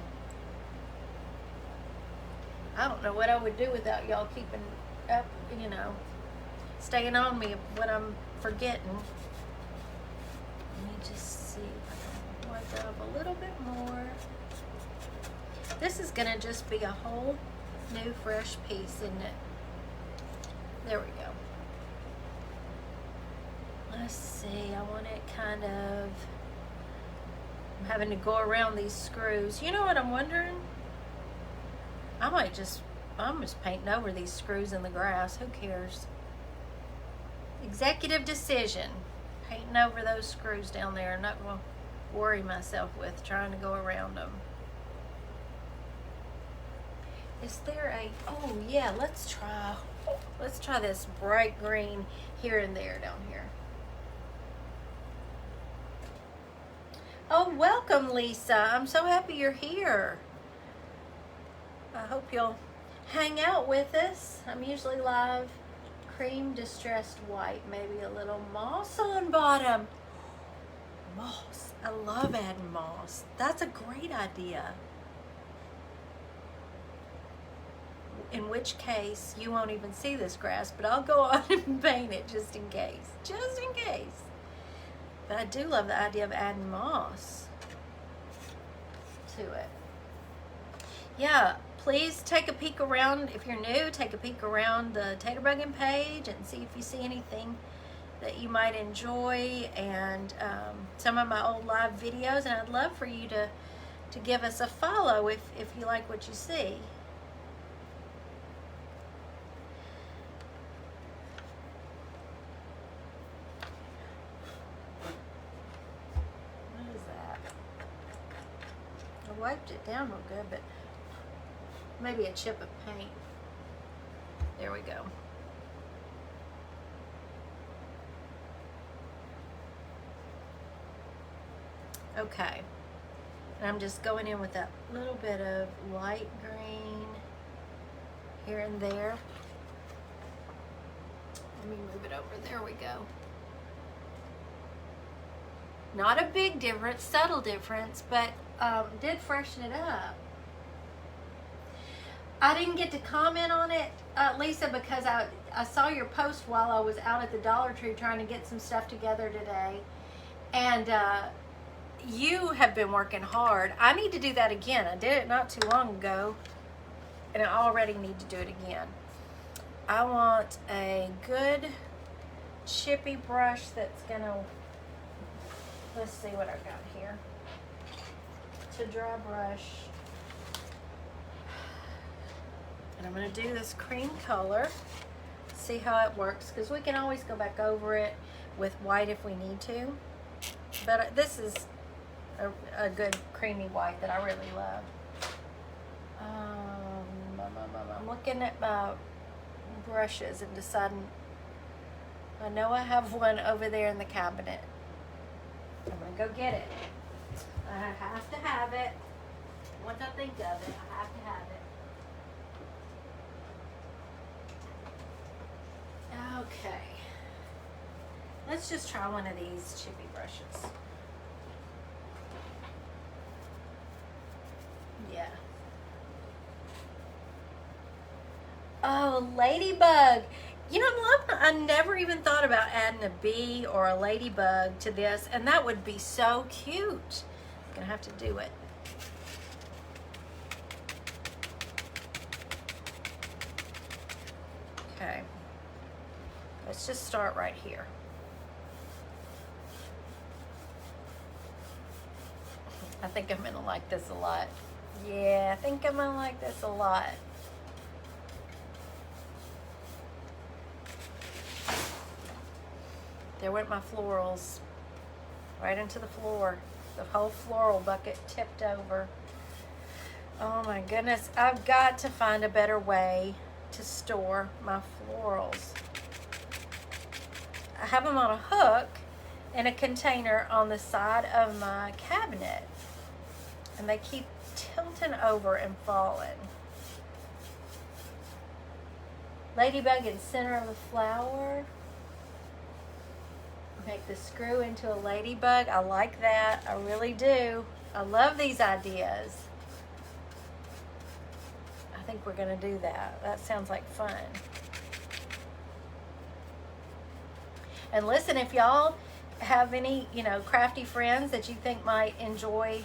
don't know what I would do without y'all keeping up, you know, staying on me when I'm forgetting. Let me just see if I can wipe up a little bit more. This is going to just be a whole new fresh piece, isn't it? There we go. Let's see, I want it kind of, I'm having to go around these screws. You know what I'm wondering? I'm just painting over these screws in the grass. Who cares? Executive decision. Painting over those screws down there. I'm not going to worry myself with trying to go around them. Is there a, oh yeah, let's try this bright green here and there down here. Oh, welcome, Lisa. I'm so happy you're here. I hope you'll hang out with us. I'm usually live. Cream distressed white, maybe a little moss on bottom. moss. I love adding moss. That's a great idea. In which case, you won't even see this grass, but I'll go on and paint it just in case. Just in case. But I do love the idea of adding moss to it. Yeah, please take a peek around. If you're new, take a peek around the Taterbuggin page and see if you see anything that you might enjoy, and some of my old live videos. And I'd love for you to give us a follow if you like what you see. What is that? I wiped it down real good, but maybe a chip of paint. There we go. Okay, and I'm just going in with that little bit of light green here and there. Let me move it over. There we go. Not a big difference, subtle difference, but did freshen it up. I didn't get to comment on it, Lisa, because I saw your post while I was out at the Dollar Tree trying to get some stuff together today. And you have been working hard. I need to do that again. I did it not too long ago, and I already need to do it again. I want a good chippy brush that's gonna, let's see what I've got here. It's a dry brush. And I'm gonna do this cream color, see how it works, because we can always go back over it with white if we need to. But this is a good creamy white that I really love. I'm looking at my brushes and deciding. I know I have one over there in the cabinet. I'm gonna go get it. I have to have it. Once I think of it, I have to have it. Okay. Let's just try one of these chippy brushes. Yeah. Oh, Ladybug. You know, I never even thought about adding a bee or a ladybug to this, and that would be so cute. I'm gonna have to do it. Okay. Let's just start right here. I think I'm gonna like this a lot. Yeah, I think I'm gonna like this a lot. There went my florals. Right into the floor. The whole floral bucket tipped over. Oh my goodness. I've got to find a better way to store my florals. I have them on a hook in a container on the side of my cabinet. And they keep tilting over and falling. Ladybug in center of the flower. Make the screw into a ladybug. I like that. I really do. I love these ideas. I think we're going to do that. That sounds like fun. And listen, if y'all have any, crafty friends that you think might enjoy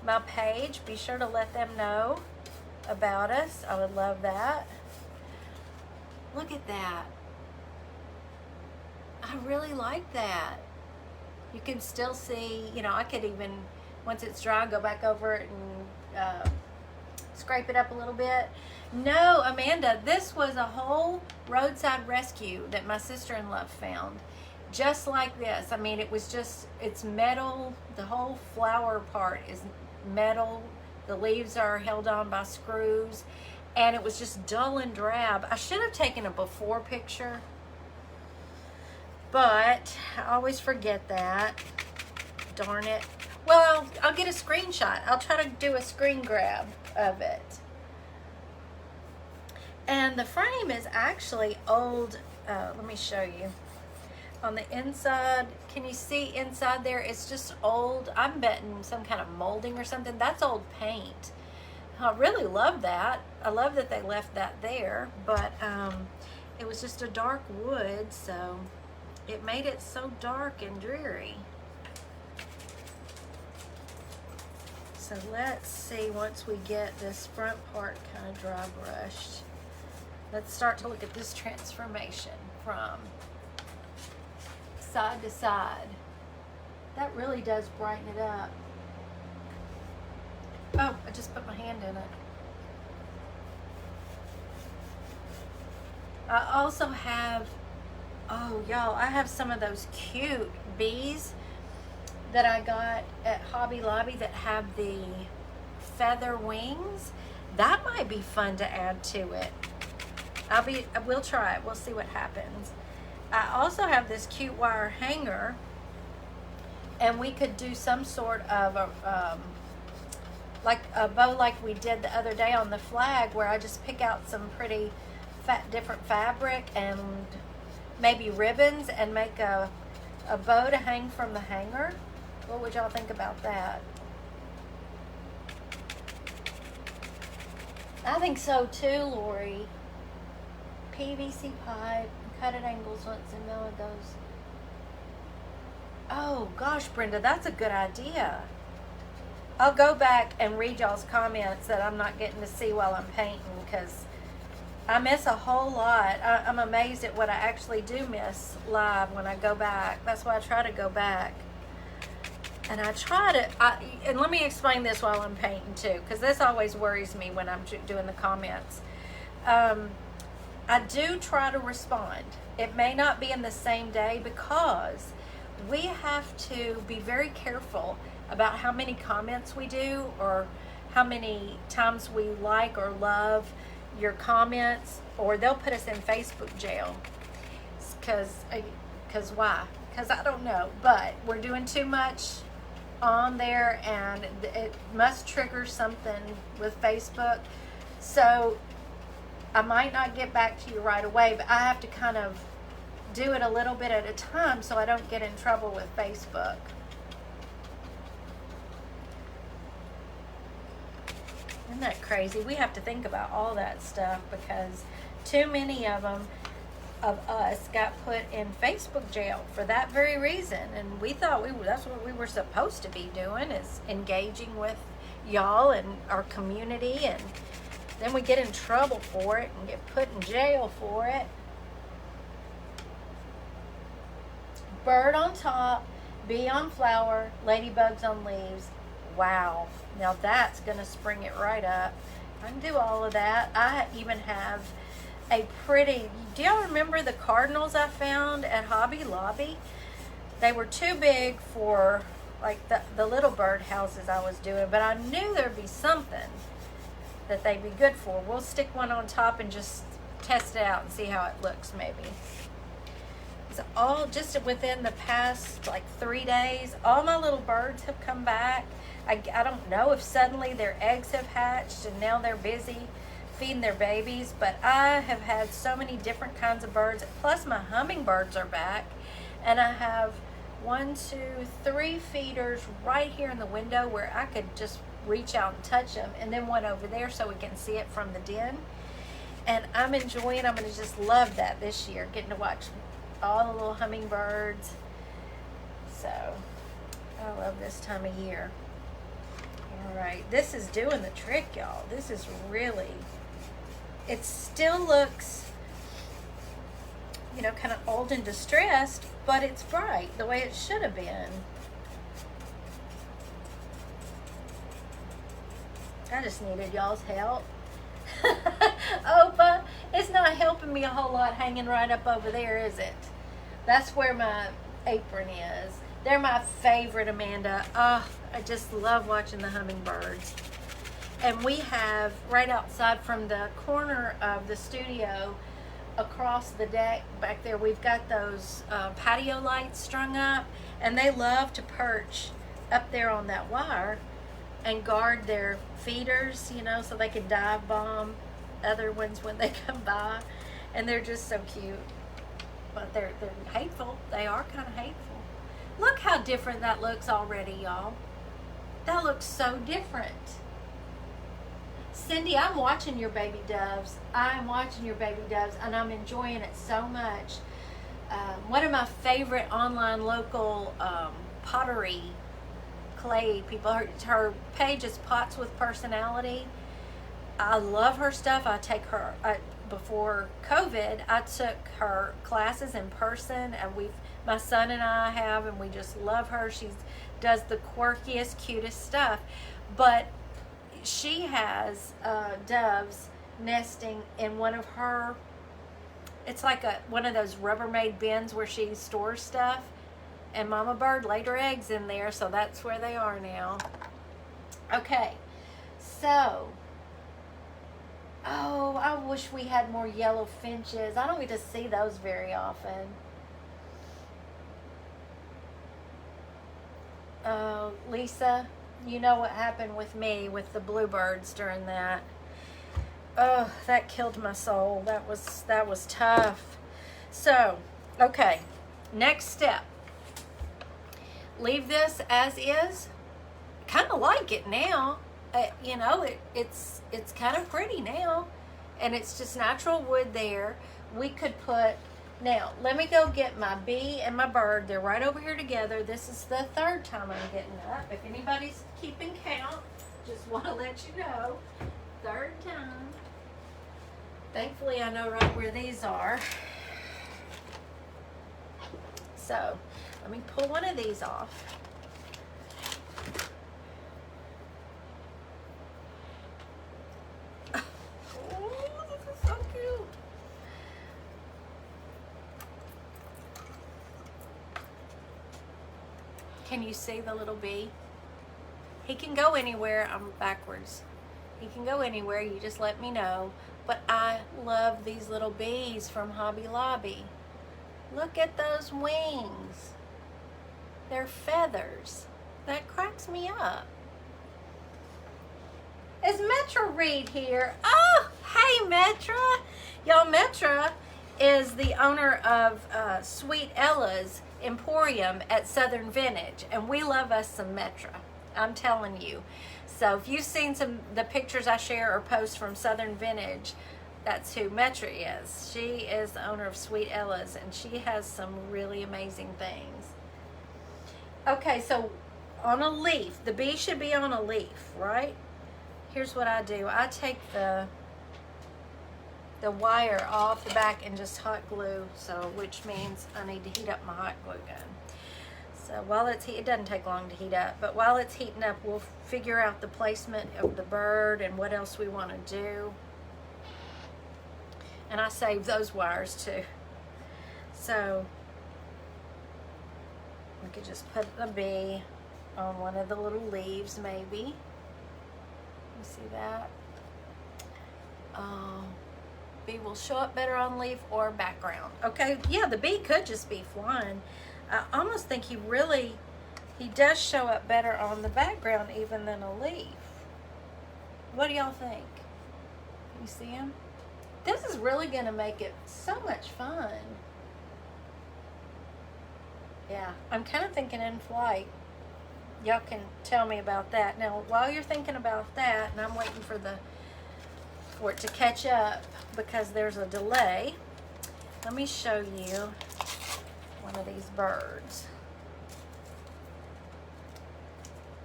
my page, be sure to let them know about us. I would love that. Look at that. I really like that. You can still see, I could even, once it's dry, go back over it and scrape it up a little bit. No, Amanda, this was a whole roadside rescue that my sister-in-law found. Just like this. I mean, it's metal. The whole flower part is metal. The leaves are held on by screws. And it was just dull and drab. I should have taken a before picture. But I always forget that. Darn it. Well, I'll get a screenshot. I'll try to do a screen grab of it. And the frame is actually old. Let me show you. on the inside. Can you see inside there? It's just old. I'm betting some kind of molding or something. That's old paint. I really love that. I love that they left that there, but it was just a dark wood, so it made it so dark and dreary. So let's see, once we get this front part kind of dry brushed, let's start to look at this transformation from side to side. That really does brighten it up. Oh, I just put my hand in it. I also have, oh y'all, I have some of those cute bees that I got at Hobby Lobby that have the feather wings. That might be fun to add to it. We'll try it. We'll see what happens. I also have this cute wire hanger, and we could do some sort of like a bow like we did the other day on the flag, where I just pick out some pretty different fabric and maybe ribbons and make a bow to hang from the hanger. What would y'all think about that? I think so too, Lori. PVC pipe, cut at angles once and mill those. Oh gosh, Brenda, that's a good idea. I'll go back and read y'all's comments that I'm not getting to see while I'm painting, because I miss a whole lot. I'm amazed at what I actually do miss live when I go back. That's why I try to go back. And I try to, and let me explain this while I'm painting too, because this always worries me when I'm doing the comments. I do try to respond. It may not be in the same day, because we have to be very careful about how many comments we do, or how many times we like or love your comments, or they'll put us in Facebook jail. Because why? Because I don't know, but we're doing too much on there, and it must trigger something with Facebook. So I might not get back to you right away, but I have to kind of do it a little bit at a time so I don't get in trouble with Facebook. Isn't that crazy? We have to think about all that stuff, because too many of us got put in Facebook jail for that very reason, and we thought that's what we were supposed to be doing, is engaging with y'all and our community, and then we get in trouble for it and get put in jail for it. Bird on top, bee on flower, ladybugs on leaves. Wow, now that's gonna spring it right up. I can do all of that. I even have a pretty, do y'all remember the cardinals I found at Hobby Lobby? They were too big for like the little bird houses I was doing, but I knew there'd be something that they'd be good for. We'll stick one on top and just test it out and see how it looks maybe. It's all just within the past like 3 days, all my little birds have come back. I don't know if suddenly their eggs have hatched and now they're busy feeding their babies, but I have had so many different kinds of birds. Plus my hummingbirds are back, and I have 1, 2, 3 feeders right here in the window where I could just reach out and touch them, and then one over there so we can see it from the den. And I'm going to just love that this year, getting to watch all the little hummingbirds. So I love this time of year. All right, this is doing the trick, y'all. This is really, it still looks, kind of old and distressed, but it's bright the way it should have been. I just needed y'all's help. Opa, it's not helping me a whole lot hanging right up over there, is it? That's where my apron is. They're my favorite, Amanda. Oh, I just love watching the hummingbirds. And we have, right outside from the corner of the studio, across the deck back there, we've got those patio lights strung up, and they love to perch up there on that wire and guard their feeders, so they can dive bomb other ones when they come by. And they're just so cute. but they're hateful. They are kind of hateful. Look how different that looks already, y'all. That looks so different. Cindy, I'm watching your baby doves. I'm watching your baby doves, and I'm enjoying it so much. One of my favorite online local pottery clay people, her page is Pots with Personality. I love her stuff. I take her, before COVID, I took her classes in person, and my son and I have, and we just love her. She does the quirkiest, cutest stuff. But she has doves nesting in one of her, it's like one of those Rubbermaid bins where she stores stuff, and Mama Bird laid her eggs in there, so that's where they are now. Okay, so, oh, I wish we had more yellow finches. I don't get to see those very often. Oh, Lisa, you know what happened with me with the bluebirds during that. Oh, that killed my soul. That was tough. So, okay, next step. Leave this as is. Kind of like it now. You know, it's kind of pretty now, and it's just natural wood there. We could put, now let me go get my bee and my bird. They're right over here together. This is the third time I'm getting up. If anybody's keeping count, just want to let you know, third time. Thankfully I know right where these are. So let me pull one of these off. Can you see the little bee? He can go anywhere. I'm backwards. He can go anywhere. You just let me know. But I love these little bees from Hobby Lobby. Look at those wings. They're feathers. That cracks me up. Is Metra Reed here? Oh, hey Metra. Y'all, Metra is the owner of Sweet Ella's Emporium at Southern Vintage, and we love us some Metra. I'm telling you. So if you've seen the pictures I share or post from Southern Vintage, that's who Metra is. She is the owner of Sweet Ella's, and she has some really amazing things. Okay, so on a leaf, the bee should be on a leaf, right? Here's what I do. I take the wire off the back and just hot glue, so which means I need to heat up my hot glue gun. So while it's it doesn't take long to heat up, but while it's heating up, we'll figure out the placement of the bird and what else we want to do. And I save those wires too. So we could just put the bee on one of the little leaves, maybe. You see that? Bee will show up better on leaf or background. Okay, yeah, the bee could just be flying. I almost think he does show up better on the background even than a leaf. What do y'all think? You see him? This is really going to make it so much fun. Yeah, I'm kind of thinking in flight. Y'all can tell me about that. Now, while you're thinking about that, and I'm waiting for it to catch up because there's a delay, let me show you one of these birds.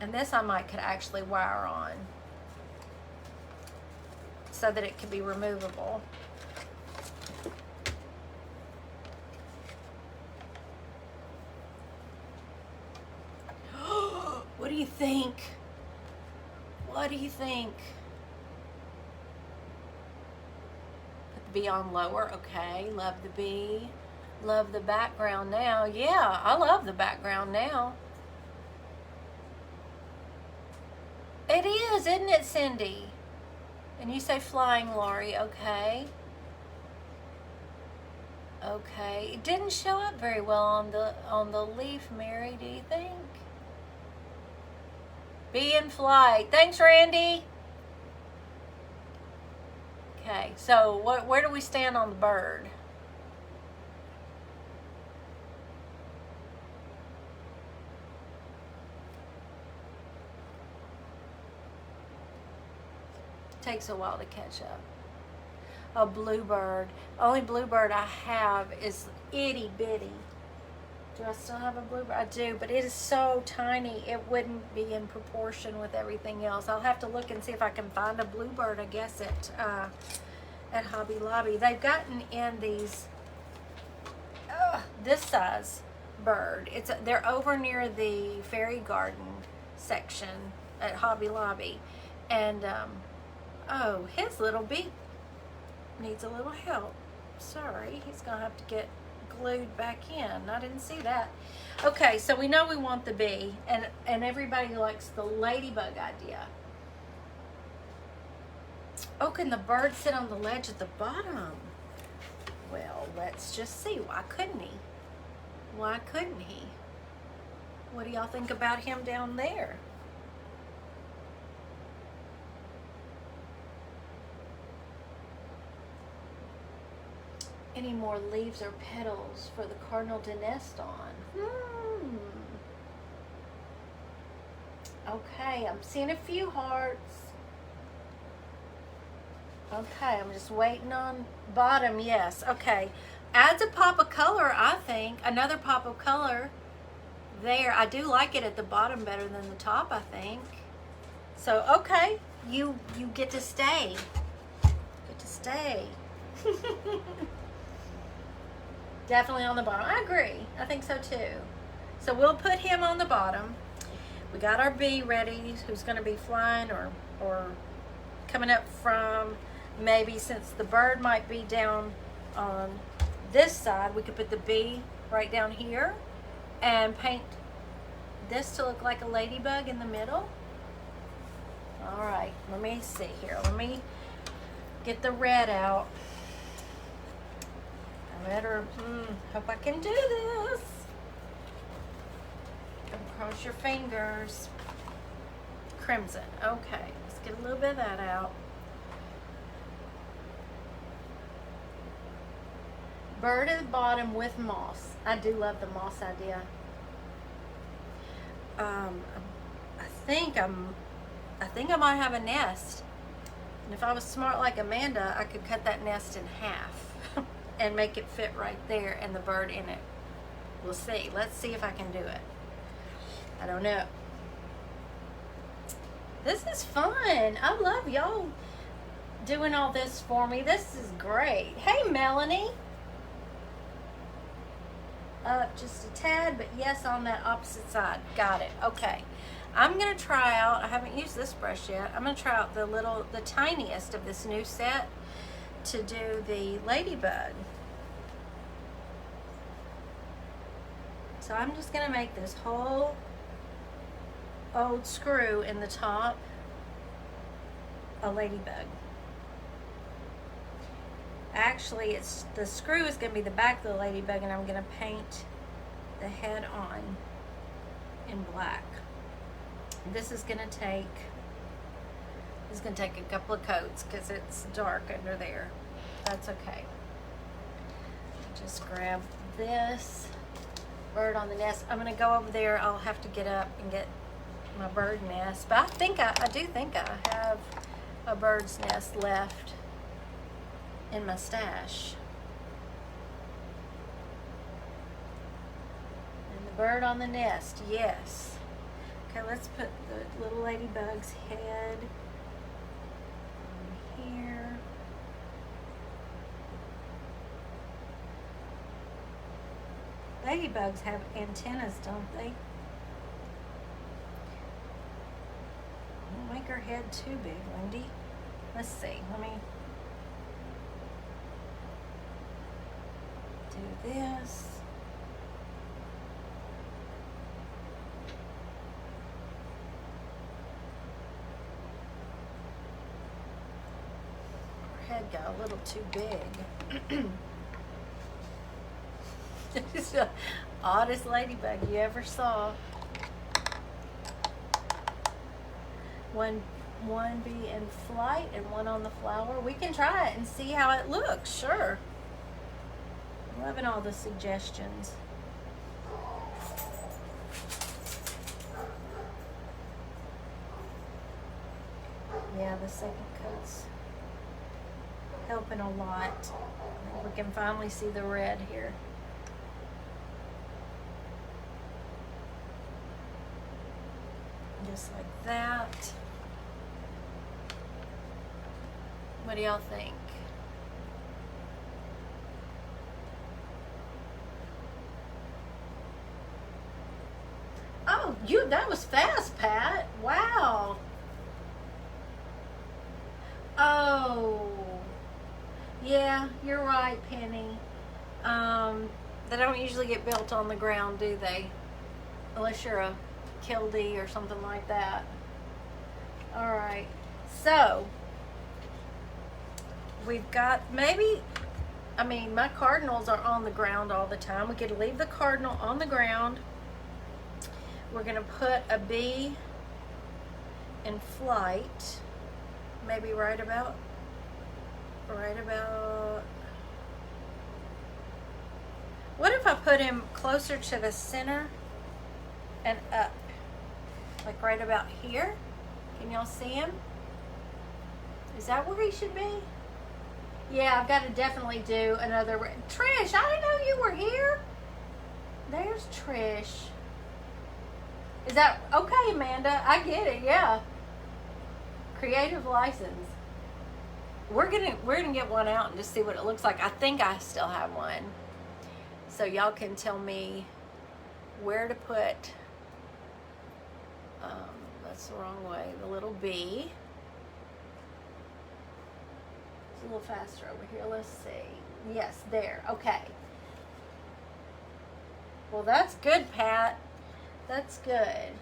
And this I could actually wire on so that it could be removable. What do you think? What do you think? Put the bee on lower. Okay, love the bee. Love the background now. Yeah, I love the background now. It is, isn't it, Cindy? And you say flying, Laurie. Okay. Okay. It didn't show up very well on the leaf, Mary, do you think? Bee in flight. Thanks, Randy. Okay, so where do we stand on the bird? Takes a while to catch up. A bluebird. Only bluebird I have is itty bitty. Do I still have a bluebird? I do, but it is so tiny it wouldn't be in proportion with everything else. I'll have to look and see if I can find a bluebird, I guess, at Hobby Lobby. They've gotten in these this size bird. They're over near the fairy garden section at Hobby Lobby, and oh, his little beak needs a little help. Sorry, he's gonna have to get glued back in. I didn't see that. Okay, so we know we want the bee, and everybody likes the ladybug idea. Oh, can the bird sit on the ledge at the bottom? Well, let's just see. Why couldn't he? Why couldn't he? What do y'all think about him down there? Any more leaves or petals for the cardinal to nest on? Okay, I'm seeing a few hearts. Okay, I'm just waiting on bottom. Yes, okay. Adds a pop of color, I think. Another pop of color there. I do like it at the bottom better than the top, I think. So, okay, you get to stay. Get to stay. Definitely on the bottom. I agree. I think so too. So we'll put him on the bottom. We got our bee ready, who's going to be flying or coming up from, maybe since the bird might be down on this side, we could put the bee right down here and paint this to look like a ladybug in the middle. All right, let me see here. Let me get the red out. I better, hope I can do this. Don't cross your fingers. Crimson, okay. Let's get a little bit of that out. Bird at the bottom with moss. I do love the moss idea. I think I might have a nest. And if I was smart like Amanda, I could cut that nest in half and make it fit right there and the bird in it. We'll see. Let's see if I can do it. I don't know. This is fun. I love y'all doing all this for me. This is great. Hey, Melanie. Up just a tad, but yes, on that opposite side. Got it. Okay. I'm going to try out, I haven't used this brush yet. I'm going to try out the tiniest of this new set to do the ladybug. So I'm just going to make this whole old screw in the top a ladybug. Actually, the screw is going to be the back of the ladybug, and I'm going to paint the head on in black. This is going to take a couple of coats because it's dark under there. That's okay. Just grab this bird on the nest. I'm going to go over there. I'll have to get up and get my bird nest, but I do think I have a bird's nest left in my stash. And the bird on the nest, yes. Okay, let's put the little ladybug's head on here. Ladybugs have antennas, don't they? Don't make her head too big, Wendy. Let's see, let me do this. Her head got a little too big. It's the oddest ladybug you ever saw. One bee in flight and one on the flower. We can try it and see how it looks, sure. I'm loving all the suggestions. Yeah, the second coat's helping a lot. I think we can finally see the red here. Just like that. What do y'all think? Oh, that was fast, Pat. Wow. Oh. Yeah, you're right, Penny. They don't usually get built on the ground, do they? Unless you're a kildee or something like that. All right. So, we've got my cardinals are on the ground all the time. We could leave the cardinal on the ground. We're going to put a bee in flight, maybe right about, what if I put him closer to the center and up, like right about here? Can y'all see him? Is that where he should be? Yeah, I've got to definitely do another. Trish, I didn't know you were here. There's Trish. Is that okay, Amanda? I get it. Yeah. Creative license. We're gonna get one out and just see what it looks like. I think I still have one, so y'all can tell me where to put. That's the wrong way. The little bee. It's a little faster over here. Let's see. Yes, there. Okay. Well, that's good, Pat. That's good.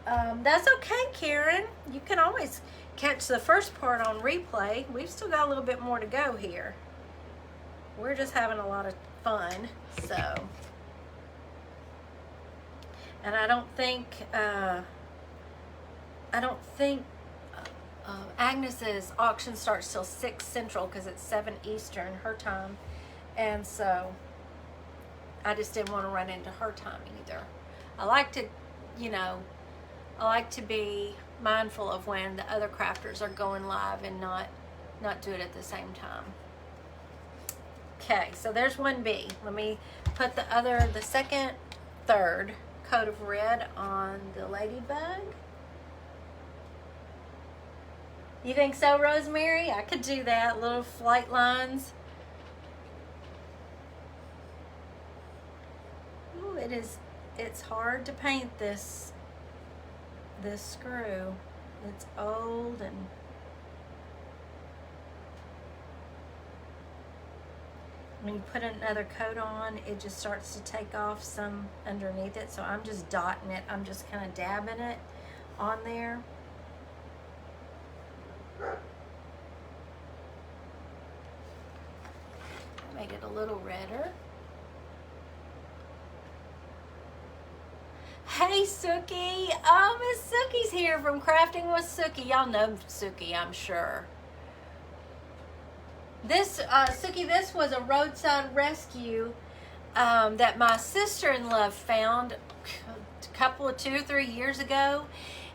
That's okay, Karen. You can always catch the first part on replay. We've still got a little bit more to go here. We're just having a lot of fun, so. And I don't think Agnes's auction starts till 6 Central because it's 7 Eastern, her time. And so I just didn't want to run into her time either. I like to be mindful of when the other crafters are going live and not do it at the same time. Okay, so there's one bee. Let me put the second, third coat of red on the Ladybug. You think so, Rosemary? I could do that. Little flight lines. Ooh, it's hard to paint this screw. It's old, and when you put another coat on, it just starts to take off some underneath it. So I'm just dotting it. I'm just kind of dabbing it on there. Made it a little redder. Hey, Suki. Oh, Miss Suki's here from Crafting with Suki. Y'all know Suki, I'm sure. This, Suki, this was a roadside rescue that my sister-in-law found a couple of 2 or 3 years ago.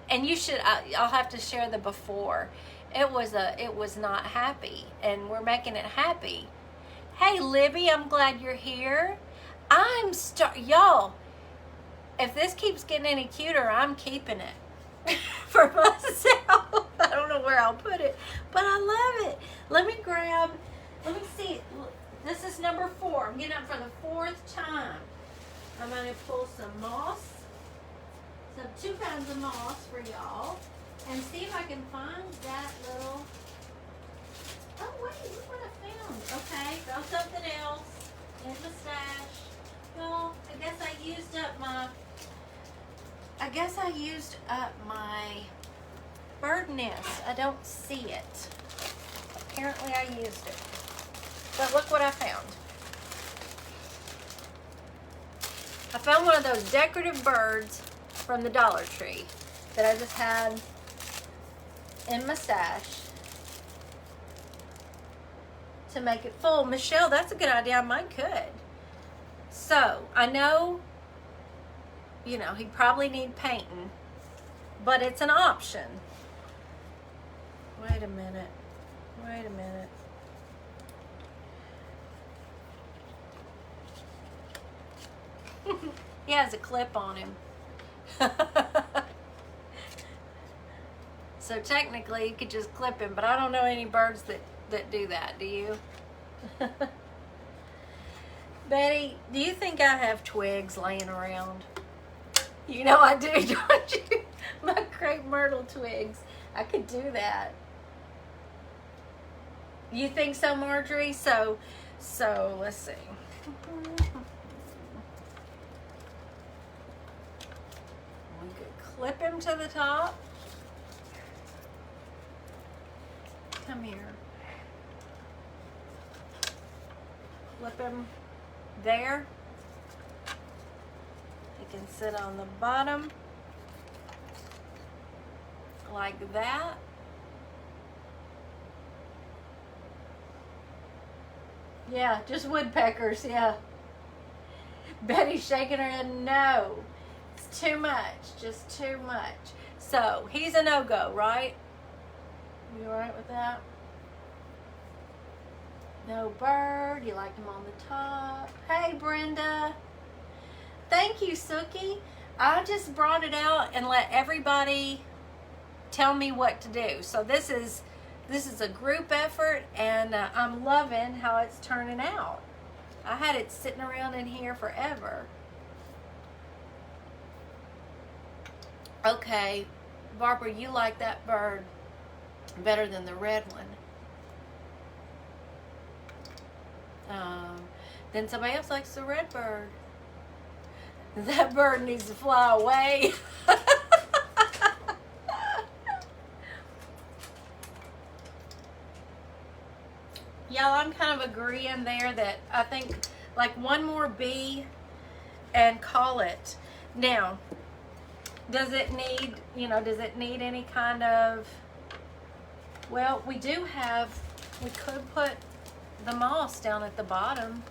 And I'll have to share the before. It was not happy, and we're making it happy. Hey, Libby, I'm glad you're here. Y'all, if this keeps getting any cuter, I'm keeping it for myself. I don't know where I'll put it, but I love it. Let me see. This is number 4. I'm getting up for the 4th time. I'm going to pull some moss, some 2 pounds of moss for y'all, and see if I can find that little. Oh wait, look what I found. Okay, found something else in the stash. Well, I guess I used up my bird nest. I don't see it. Apparently I used it. But look what I found. I found one of those decorative birds from the Dollar Tree that I just had in my stash to make it full. Michelle, that's a good idea. I might could. So, I know, he'd probably need painting, but it's an option. Wait a minute. Wait a minute. He has a clip on him. So technically you could just clip him, but I don't know any birds that do that. Do you? Betty, do you think I have twigs laying around? You know I do, don't you? My crepe myrtle twigs. I could do that. You think so, Marjorie? So let's see. We could clip him to the top. Come here. Flip him there. He can sit on the bottom like that. Yeah, just woodpeckers, yeah. Betty's shaking her head, no. It's too much, just too much. So, he's a no-go, right? You alright with that? No bird. You like him on the top. Hey, Brenda. Thank you, Sookie. I just brought it out and let everybody tell me what to do. So this is a group effort, and I'm loving how it's turning out. I had it sitting around in here forever. Okay, Barbara, you like that bird better than the red one. Then somebody else likes the red bird. That bird needs to fly away. Y'all, I'm kind of agreeing there that I think like one more bee and call it. Now, does it need, does it need any kind of, well, we could put the moss down at the bottom.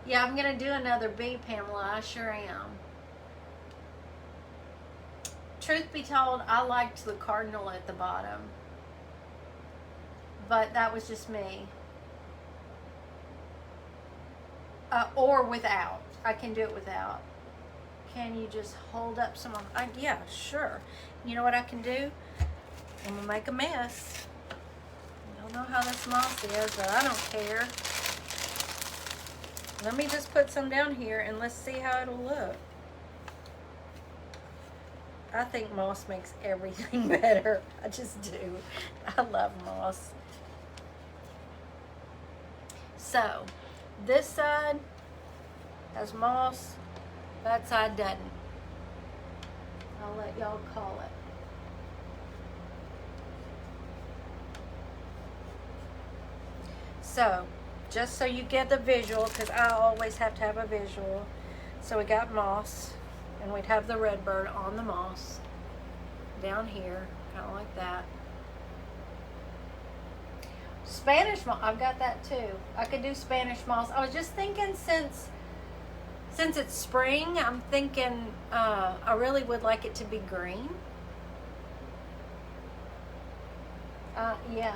Yeah, I'm going to do another bee, Pamela. I sure am. Truth be told, I liked the cardinal at the bottom. But that was just me. Or without. I can do it without. Can you just hold up some? Yeah, sure. You know what I can do? I'm going to make a mess. I don't know how this moss is, but I don't care. Let me just put some down here and let's see how it'll look. I think moss makes everything better. I just do. I love moss. So, this side has moss. That side doesn't. I'll let y'all call it. So, just so you get the visual, because I always have to have a visual. So we got moss, and we'd have the red bird on the moss down here, kind of like that. Spanish moss, I've got that too. I could do Spanish moss. I was just thinking since it's spring, I'm thinking I really would like it to be green. Yeah.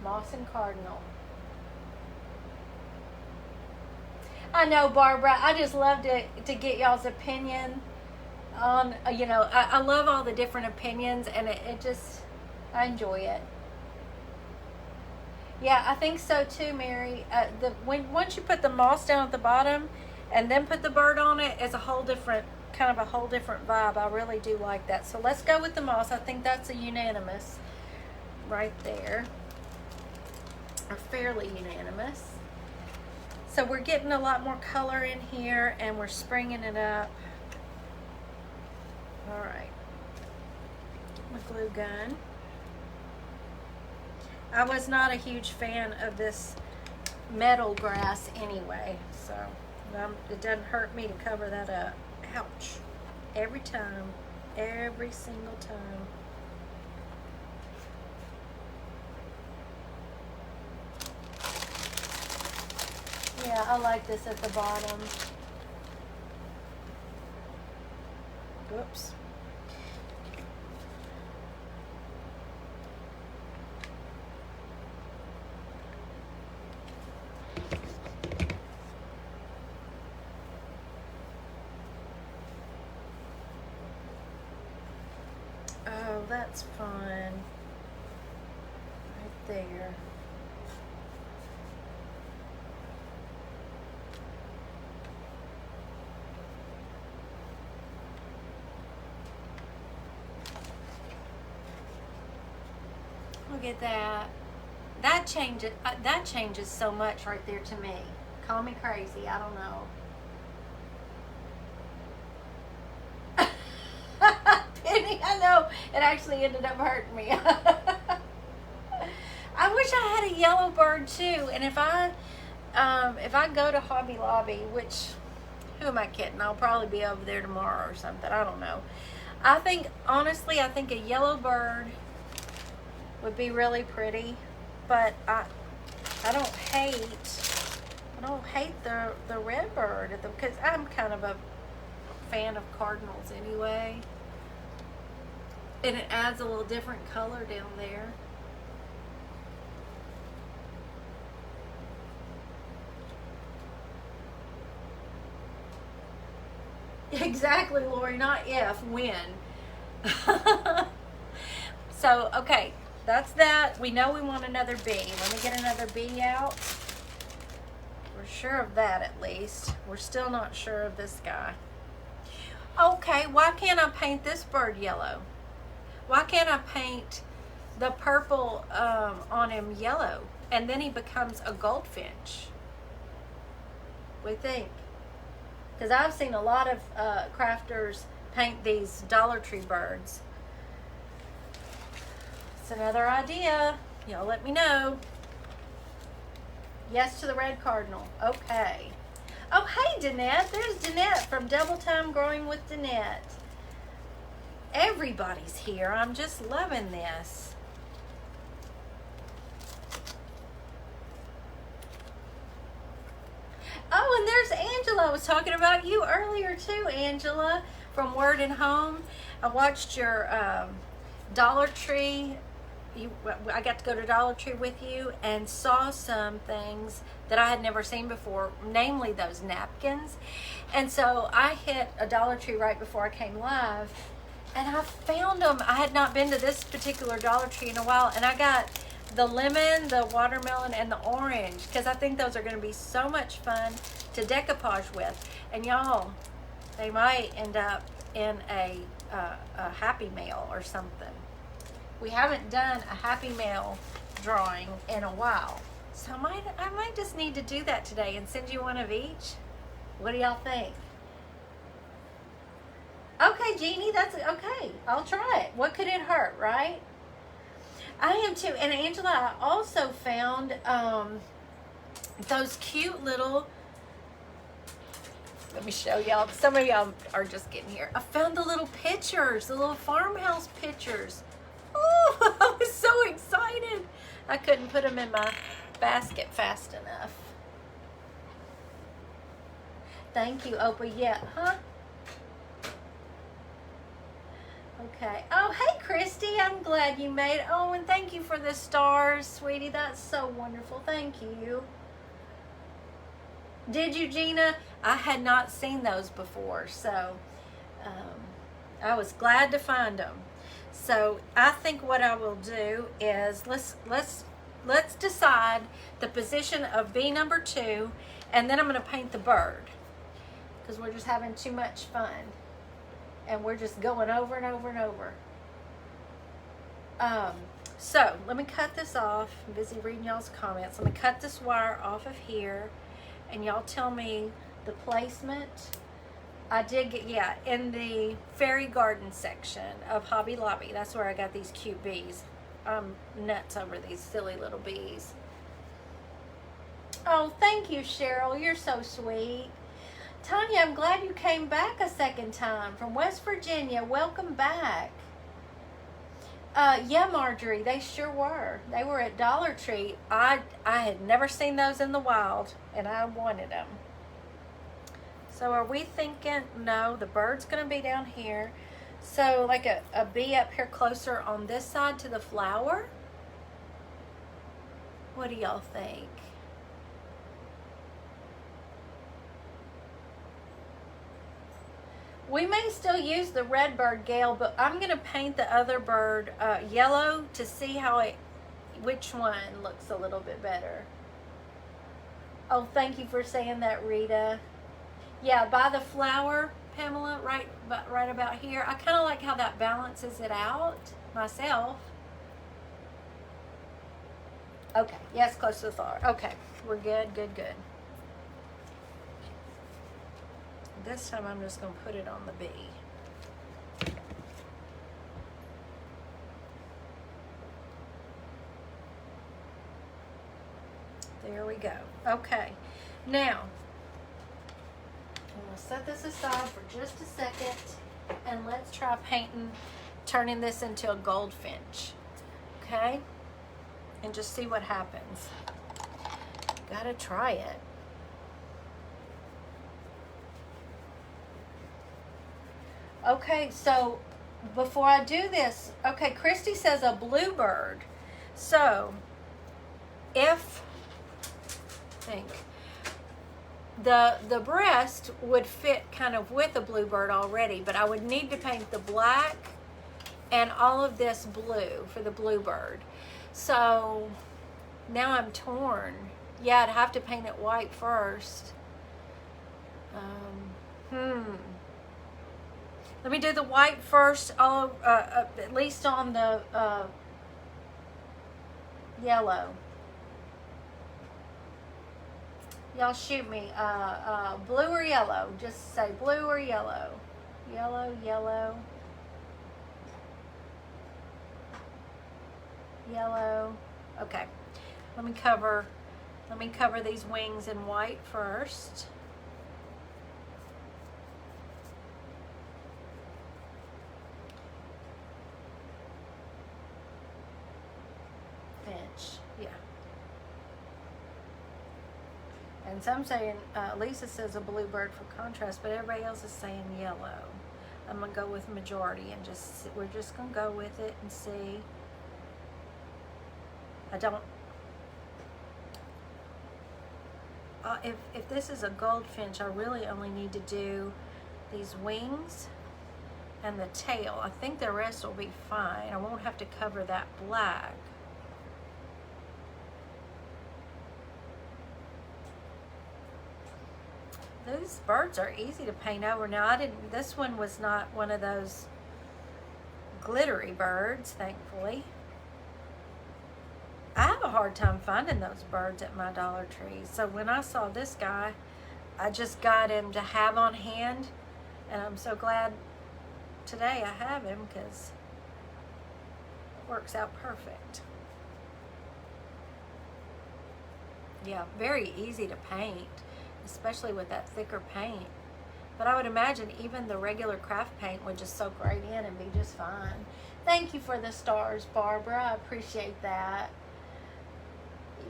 Moss and cardinal. I know, Barbara. I just love to get y'all's opinion on, I love all the different opinions, and it just, I enjoy it. Yeah, I think so too, Mary. Once you put the moss down at the bottom and then put the bird on it, it's a whole different vibe. I really do like that. So let's go with the moss. I think that's a unanimous right there. Or fairly unanimous. So we're getting a lot more color in here, and we're springing it up. All right. Get my glue gun. I was not a huge fan of this metal grass anyway, so it doesn't hurt me to cover that up. Ouch. Every time. Every single time. Yeah, I like this at the bottom. Whoops. Oh, that's fun. Right there. Look at that. That changes so much right there to me. Call me crazy. I don't know. Penny, I know. It actually ended up hurting me. I wish I had a yellow bird too. And if I go to Hobby Lobby, which, who am I kidding? I'll probably be over there tomorrow or something. I don't know. Honestly, I think a yellow bird would be really pretty, but I don't hate the red bird because I'm kind of a fan of cardinals anyway, and it adds a little different color down there. Exactly, Lori, not if, when. So, okay, that's that. We know we want another bee. Let me get another bee out. We're sure of that at least. We're still not sure of this guy. Okay, why can't I paint this bird yellow? Why can't I paint the purple on him yellow? And then he becomes a goldfinch. What do you think? Because I've seen a lot of crafters paint these Dollar Tree birds. It's another idea. Y'all let me know. Yes to the red cardinal. Okay. Oh, hey, Danette. There's Danette from Double Time Growing with Danette. Everybody's here. I'm just loving this. Oh, and there's Angela. I was talking about you earlier too, Angela, from Word and Home. I watched your Dollar Tree. I got to go to Dollar Tree with you and saw some things that I had never seen before, namely those napkins. And so I hit a Dollar Tree right before I came live, and I found them. I had not been to this particular Dollar Tree in a while, and I got the lemon, the watermelon, and the orange, because I think those are going to be so much fun to decoupage with. And y'all, they might end up in a Happy Mail or something. We haven't done a Happy Mail drawing in a while, so I might just need to do that today and send you one of each. What do y'all think? Okay, Jeannie, that's okay. I'll try it. What could it hurt, right? I am too. And Angela, I also found those cute little, let me show y'all. Some of y'all are just getting here. I found the little pictures, the little farmhouse pictures. Oh, I was so excited. I couldn't put them in my basket fast enough. Thank you, Oprah. Yeah, huh? Okay. Oh, hey, Christy. I'm glad you made it. Oh, and thank you for the stars, sweetie. That's so wonderful. Thank you. Did you, Gina? I had not seen those before, so I was glad to find them. So I think what I will do is let's decide the position of bee number 2, and then I'm going to paint the bird because we're just having too much fun. And we're just going over and over and over. So let me cut this off. I'm busy reading y'all's comments. Let me cut this wire off of here, and y'all tell me the placement. I did get, yeah, in the fairy garden section of Hobby Lobby. That's where I got these cute bees. I'm nuts over these silly little bees. Oh, thank you, Cheryl. You're so sweet. Tanya, I'm glad you came back a second time from West Virginia. Welcome back. Yeah, Marjorie, they sure were. They were at Dollar Tree. I had never seen those in the wild, and I wanted them. So are we thinking, no, the bird's going to be down here. So like a bee up here closer on this side to the flower? What do y'all think? We may still use the red bird, Gail, but I'm going to paint the other bird yellow to see which one looks a little bit better. Oh, thank you for saying that, Rita. Yeah, by the flower, Pamela, right about here. I kind of like how that balances it out myself. Okay, yes, close to the flower. Okay, we're good, good, good. This time I'm just going to put it on the bee. There we go. Okay, now I'm going to set this aside for just a second and let's try turning this into a goldfinch. Okay? And just see what happens. Gotta try it. Okay, so before I do this, okay, Christy says a bluebird. So, I think the breast would fit kind of with a bluebird already, but I would need to paint the black and all of this blue for the bluebird. So now I'm torn. Yeah, I'd have to paint it white first. Let me do the white first, at least on the yellow. Y'all shoot me. Blue or yellow? Just say blue or yellow. Yellow, yellow. Yellow. Okay. Let me cover these wings in white first. Finch. Yeah. And some saying, Lisa says a bluebird for contrast, but everybody else is saying yellow. I'm going to go with majority and we're just going to go with it and see. If this is a goldfinch, I really only need to do these wings and the tail. I think the rest will be fine. I won't have to cover that black. Those birds are easy to paint over. Now, this one was not one of those glittery birds, thankfully. I have a hard time finding those birds at my Dollar Tree. So when I saw this guy, I just got him to have on hand. And I'm so glad today I have him because it works out perfect. Yeah, very easy to paint, especially with that thicker paint. But I would imagine even the regular craft paint would just soak right in and be just fine. Thank you for the stars, Barbara. I appreciate that.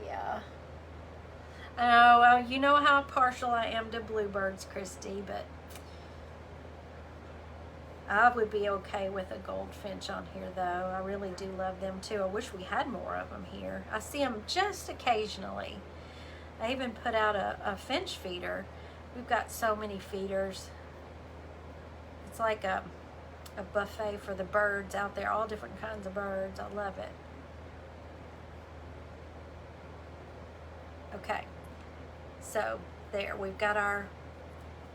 Yeah. I know, you know how partial I am to bluebirds, Christy, but I would be okay with a goldfinch on here, though. I really do love them, too. I wish we had more of them here. I see them just occasionally. I even put out a finch feeder. We've got so many feeders. It's like a buffet for the birds out there, all different kinds of birds. I love it. Okay, so there, we've got our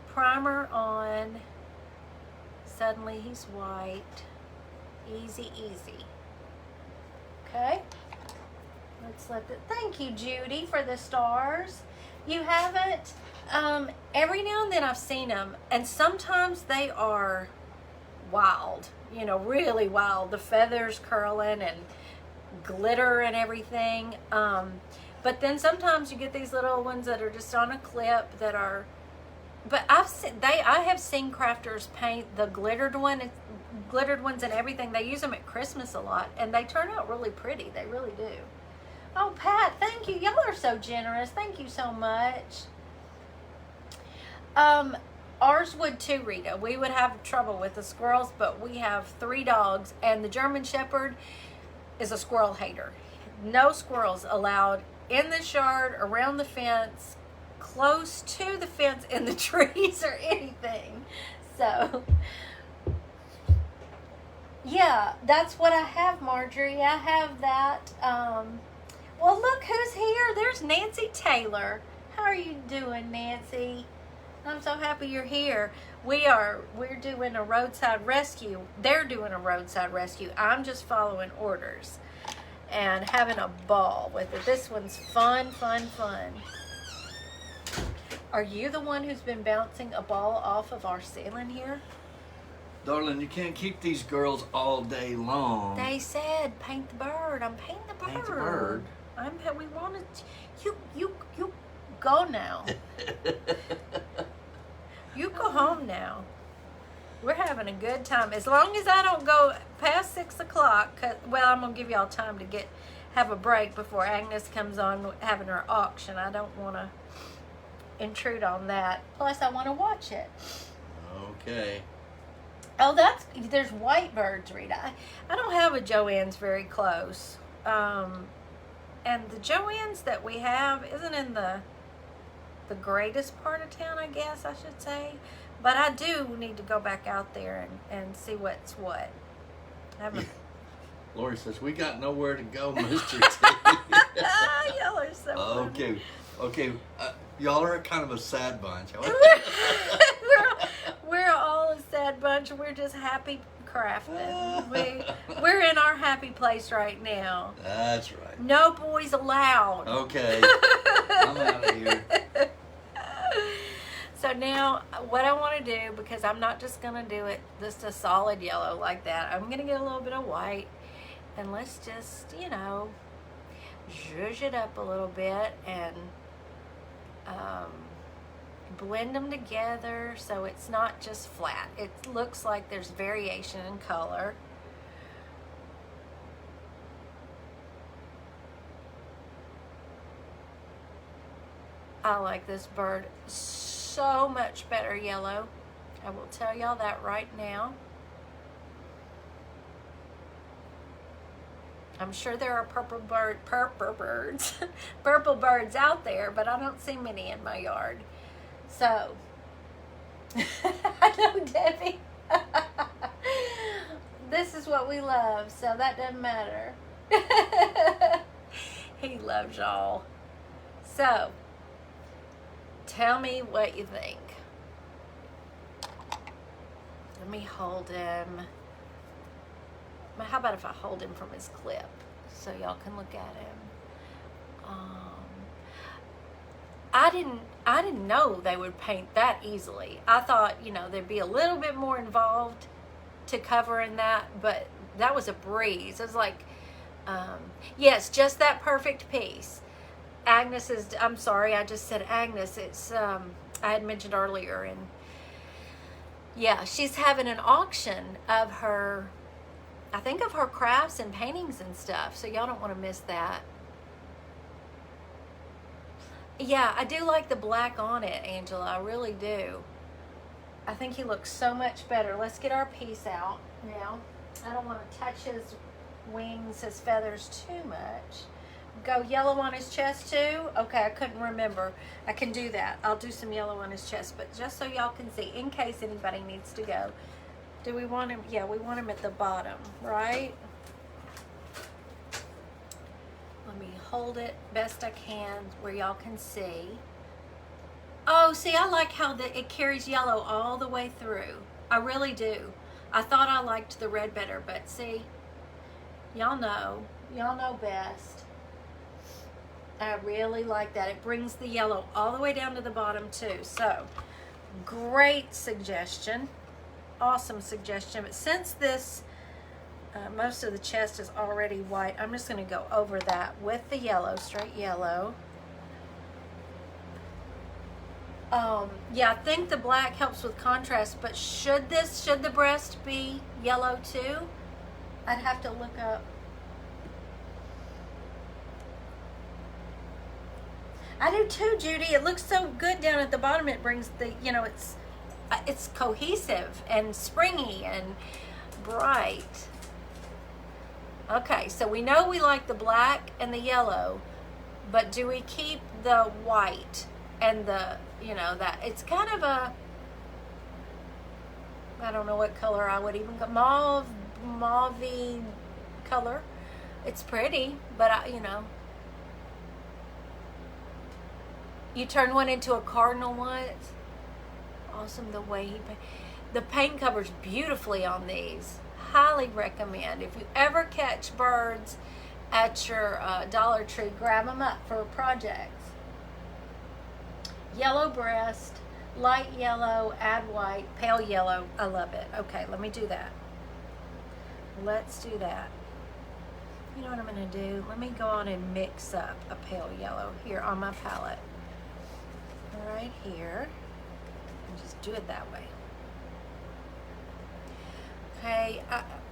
primer on. Suddenly he's white. Easy, easy. Okay, let's thank you, Judy, for the stars. You haven't? Every now and then I've seen them, and sometimes they are wild, really wild. The feathers curling and glitter and everything. But then sometimes you get these little ones that are just on a clip that are, but I have seen crafters paint the glittered ones and everything. They use them at Christmas a lot, and they turn out really pretty. They really do. Oh, Pat, thank you. Y'all are so generous. Thank you so much. Ours would too, Rita. We would have trouble with the squirrels, but we have 3 dogs, and the German Shepherd is a squirrel hater. No squirrels allowed in the yard, around the fence, close to the fence, in the trees, or anything. So, yeah, that's what I have, Marjorie. I have that. Well, look who's here. There's Nancy Taylor. How are you doing, Nancy? I'm so happy you're here. We're doing a roadside rescue. They're doing a roadside rescue. I'm just following orders and having a ball with it. This one's fun, fun, fun. Are you the one who's been bouncing a ball off of our ceiling here? Darling, you can't keep these girls all day long. They said paint the bird. I'm painting the bird. Paint the bird. We wanted you go now. You go home now. We're having a good time. As long as I don't go past 6 o'clock, I'm going to give y'all time to have a break before Agnes comes on having her auction. I don't want to intrude on that. Plus, I want to watch it. Okay. Oh, there's white birds, Rita. I don't have a Joanne's very close. And the Joanne's that we have isn't in the greatest part of town, I guess I should say. But I do need to go back out there and see what's what. Lori says, we got nowhere to go, Mr. T. Y'all are so funny. Okay. Y'all are kind of a sad bunch. We're all a sad bunch. We're just happy crafting. We're in our happy place right now. That's right. No boys allowed. Okay. I'm out of here. So now, what I want to do, because I'm not just going to do it just a solid yellow like that. I'm going to get a little bit of white. And let's just, zhuzh it up a little bit and blend them together so it's not just flat. It looks like there's variation in color. I like this bird so much better yellow. I will tell y'all that right now. I'm sure there are purple birds out there, but I don't see many in my yard. So, I know, Debbie. This is what we love, so that doesn't matter. He loves y'all. So, tell me what you think. Let me hold him. How about if I hold him from his clip so y'all can look at him? I didn't know they would paint that easily. I thought, there'd be a little bit more involved to cover in that, but that was a breeze. It was like, yes, just that perfect piece. Agnes is, I'm sorry, I just said Agnes. It's, I had mentioned earlier, and yeah, she's having an auction of her, I think of her crafts and paintings and stuff, so y'all don't want to miss that. Yeah, I do like the black on it, Angela. I really do. I think he looks so much better. Let's get our piece out now. I don't want to touch his wings, his feathers too much. Go yellow on his chest too? Okay, I couldn't remember. I can do that. I'll do some yellow on his chest, but just so y'all can see, in case anybody needs to go. Do we want him? Yeah, we want him at the bottom, right? Let me hold it best I can where y'all can see. Oh, see, I like how it carries yellow all the way through. I really do. I thought I liked the red better, but see, y'all know best. I really like that. It brings the yellow all the way down to the bottom too. So, great suggestion. Awesome suggestion. But since this, most of the chest is already white, I'm just going to go over that with the yellow, straight yellow. Yeah, I think the black helps with contrast, but should the breast be yellow too? I'd have to look up. I do too, Judy. It looks so good down at the bottom. It brings the, it's cohesive and springy and bright. Okay, so we know we like the black and the yellow, but do we keep the white and the, you know, that it's kind of a, I don't know what color I would even go, mauve color. It's pretty, but you know, you turn one into a cardinal one. It's awesome the way the paint covers beautifully on these. Highly recommend. If you ever catch birds at your Dollar Tree, grab them up for projects. Yellow breast, light yellow, add white, pale yellow. I love it. Okay, let me do that. Let's do that. You know what I'm going to do? Let me go on and mix up a pale yellow here on my palette. Right here. And just do it that way. Okay,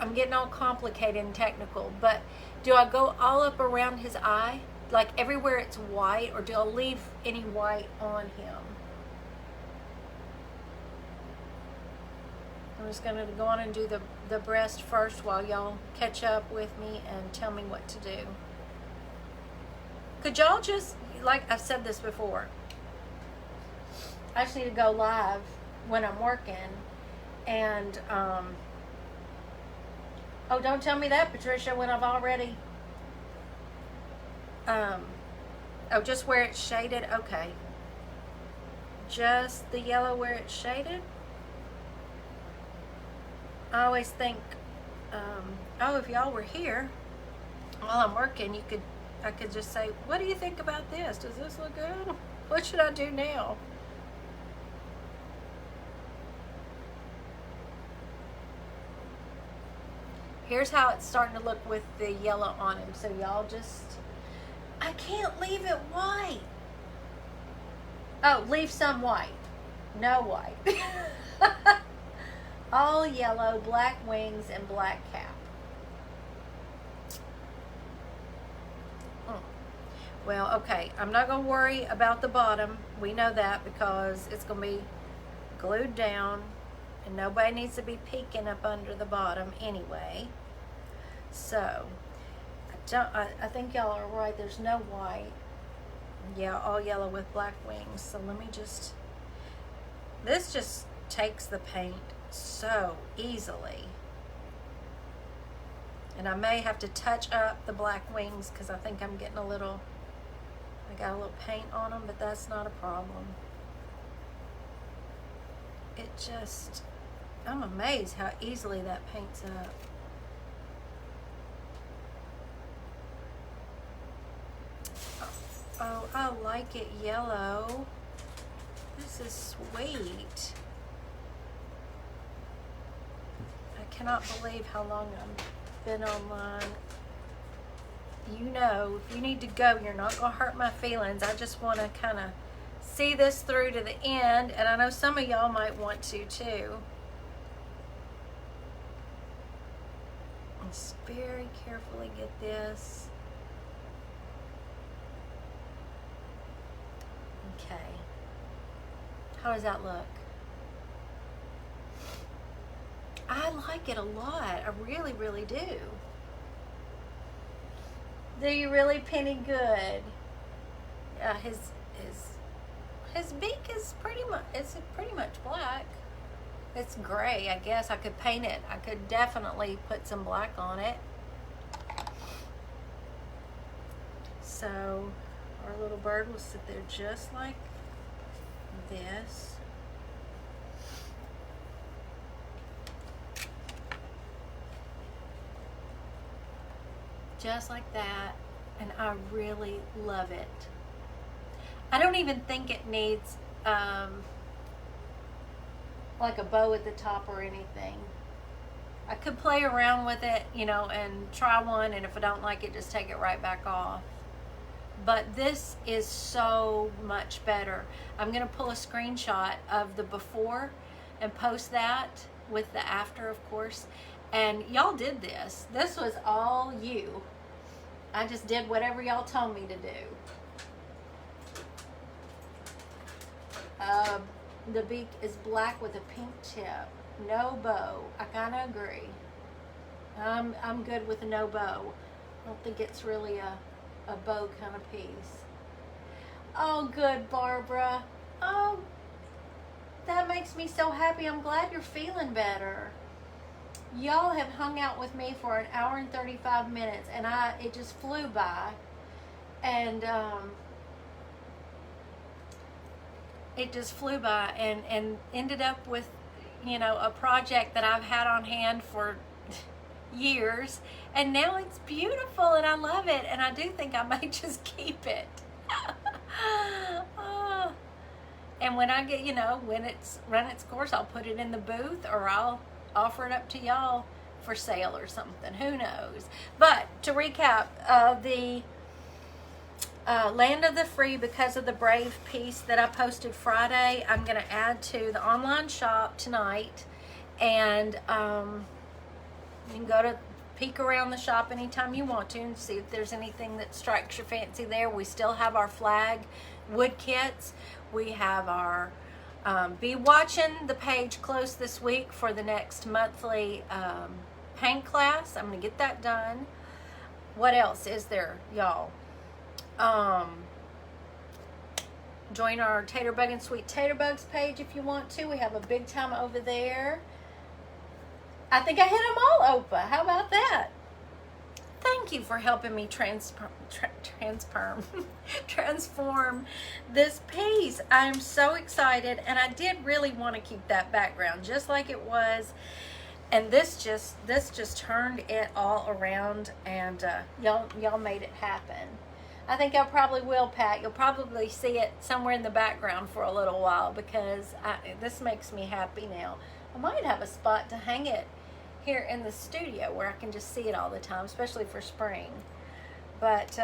I'm getting all complicated and technical, but do I go all up around his eye? Like everywhere it's white, or do I leave any white on him? I'm just going to go on and do the breast first while y'all catch up with me and tell me what to do. Could y'all just, like I've said this before, I just need to go live when I'm working and, oh, don't tell me that, Patricia, when I've already, oh, just where it's shaded? Okay. Just the yellow where it's shaded? I always think, oh, if y'all were here while I'm working, I could just say, what do you think about this? Does this look good? What should I do now? Here's how it's starting to look with the yellow on him. So y'all just, I can't leave it white. Oh, leave some white. No white. All yellow, black wings, and black cap. Well, okay, I'm not going to worry about the bottom. We know that because it's going to be glued down. And nobody needs to be peeking up under the bottom anyway. So, I think y'all are right. There's no white. Yeah, all yellow with black wings. So let me just, this just takes the paint so easily. And I may have to touch up the black wings because I think I'm getting a little, I got a little paint on them, but that's not a problem. It just, I'm amazed how easily that paints up. Oh, I like it yellow. This is sweet. I cannot believe how long I've been online. You know, if you need to go, you're not going to hurt my feelings. I just want to kind of see this through to the end, and I know some of y'all might want to too. Just very carefully get this. Okay. How does that look? I like it a lot. I really, really do. Do you really, Penny? Good. His beak is pretty much black. It's gray, I guess. I could paint it. I could definitely put some black on it. So our little bird will sit there just like this. Just like that. And I really love it. I don't even think it needs like a bow at the top or anything. I could play around with it, you know, and try one, and if I don't like it, just take it right back off. But this is so much better. I'm going to pull a screenshot of the before and post that with the after, of course. And y'all did this. This was all you. I just did whatever y'all told me to do. The beak is black with a pink tip. No bow. I kind of agree. I'm good with a no bow. I don't think it's really a bow kind of piece. Oh, good, Barbara. Oh, that makes me so happy. I'm glad you're feeling better. Y'all have hung out with me for an hour and 35 minutes, and it just flew by. And it just flew by and ended up with, you know, a project that I've had on hand for years, and now it's beautiful and I love it, and I do think I might just keep it. Oh. And when I get, you know, when it's run its course, I'll put it in the booth, or I'll offer it up to y'all for sale or something. Who knows? But to recap, the Land of the Free Because of the Brave piece that I posted Friday, I'm going to add to the online shop tonight. And you can go to peek around the shop anytime you want to and see if there's anything that strikes your fancy there. We still have our flag wood kits. We have our be watching the page close this week for the next monthly paint class. I'm going to get that done. What else is there, y'all? Join our Taterbuggin Sweet Taterbugs page if you want to. We have a big time over there. I think I hit them all, Opa. How about that? Thank you for helping me transform this piece. I'm so excited, and I did really want to keep that background just like it was. And this just turned it all around, and y'all made it happen. I think I probably will, Pat. You'll probably see it somewhere in the background for a little while, because this makes me happy now. I might have a spot to hang it here in the studio where I can just see it all the time, especially for spring. But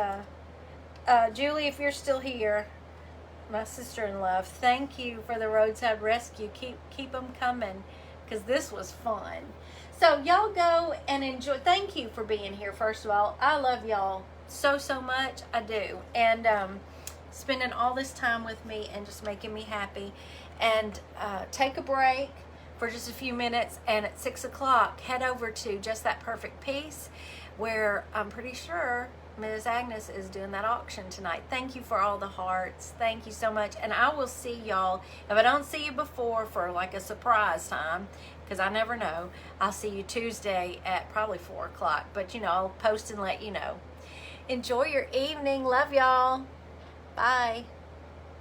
Julie, if you're still here, my sister-in-law, thank you for the Roadside Rescue. Keep them coming, because this was fun. So y'all go and enjoy. Thank you for being here, first of all. I love y'all so much. I do. And spending all this time with me and just making me happy. And take a break for just a few minutes, and at 6 o'clock head over to Just That Perfect Piece, where I'm pretty sure Ms. Agnes is doing that auction tonight. Thank you for all the hearts. Thank you so much. And I will see y'all, if I don't see you before, for like a surprise time, because I never know, I'll see you Tuesday at probably 4 o'clock. But, you know, I'll post and let you know. Enjoy your evening. Love y'all. Bye.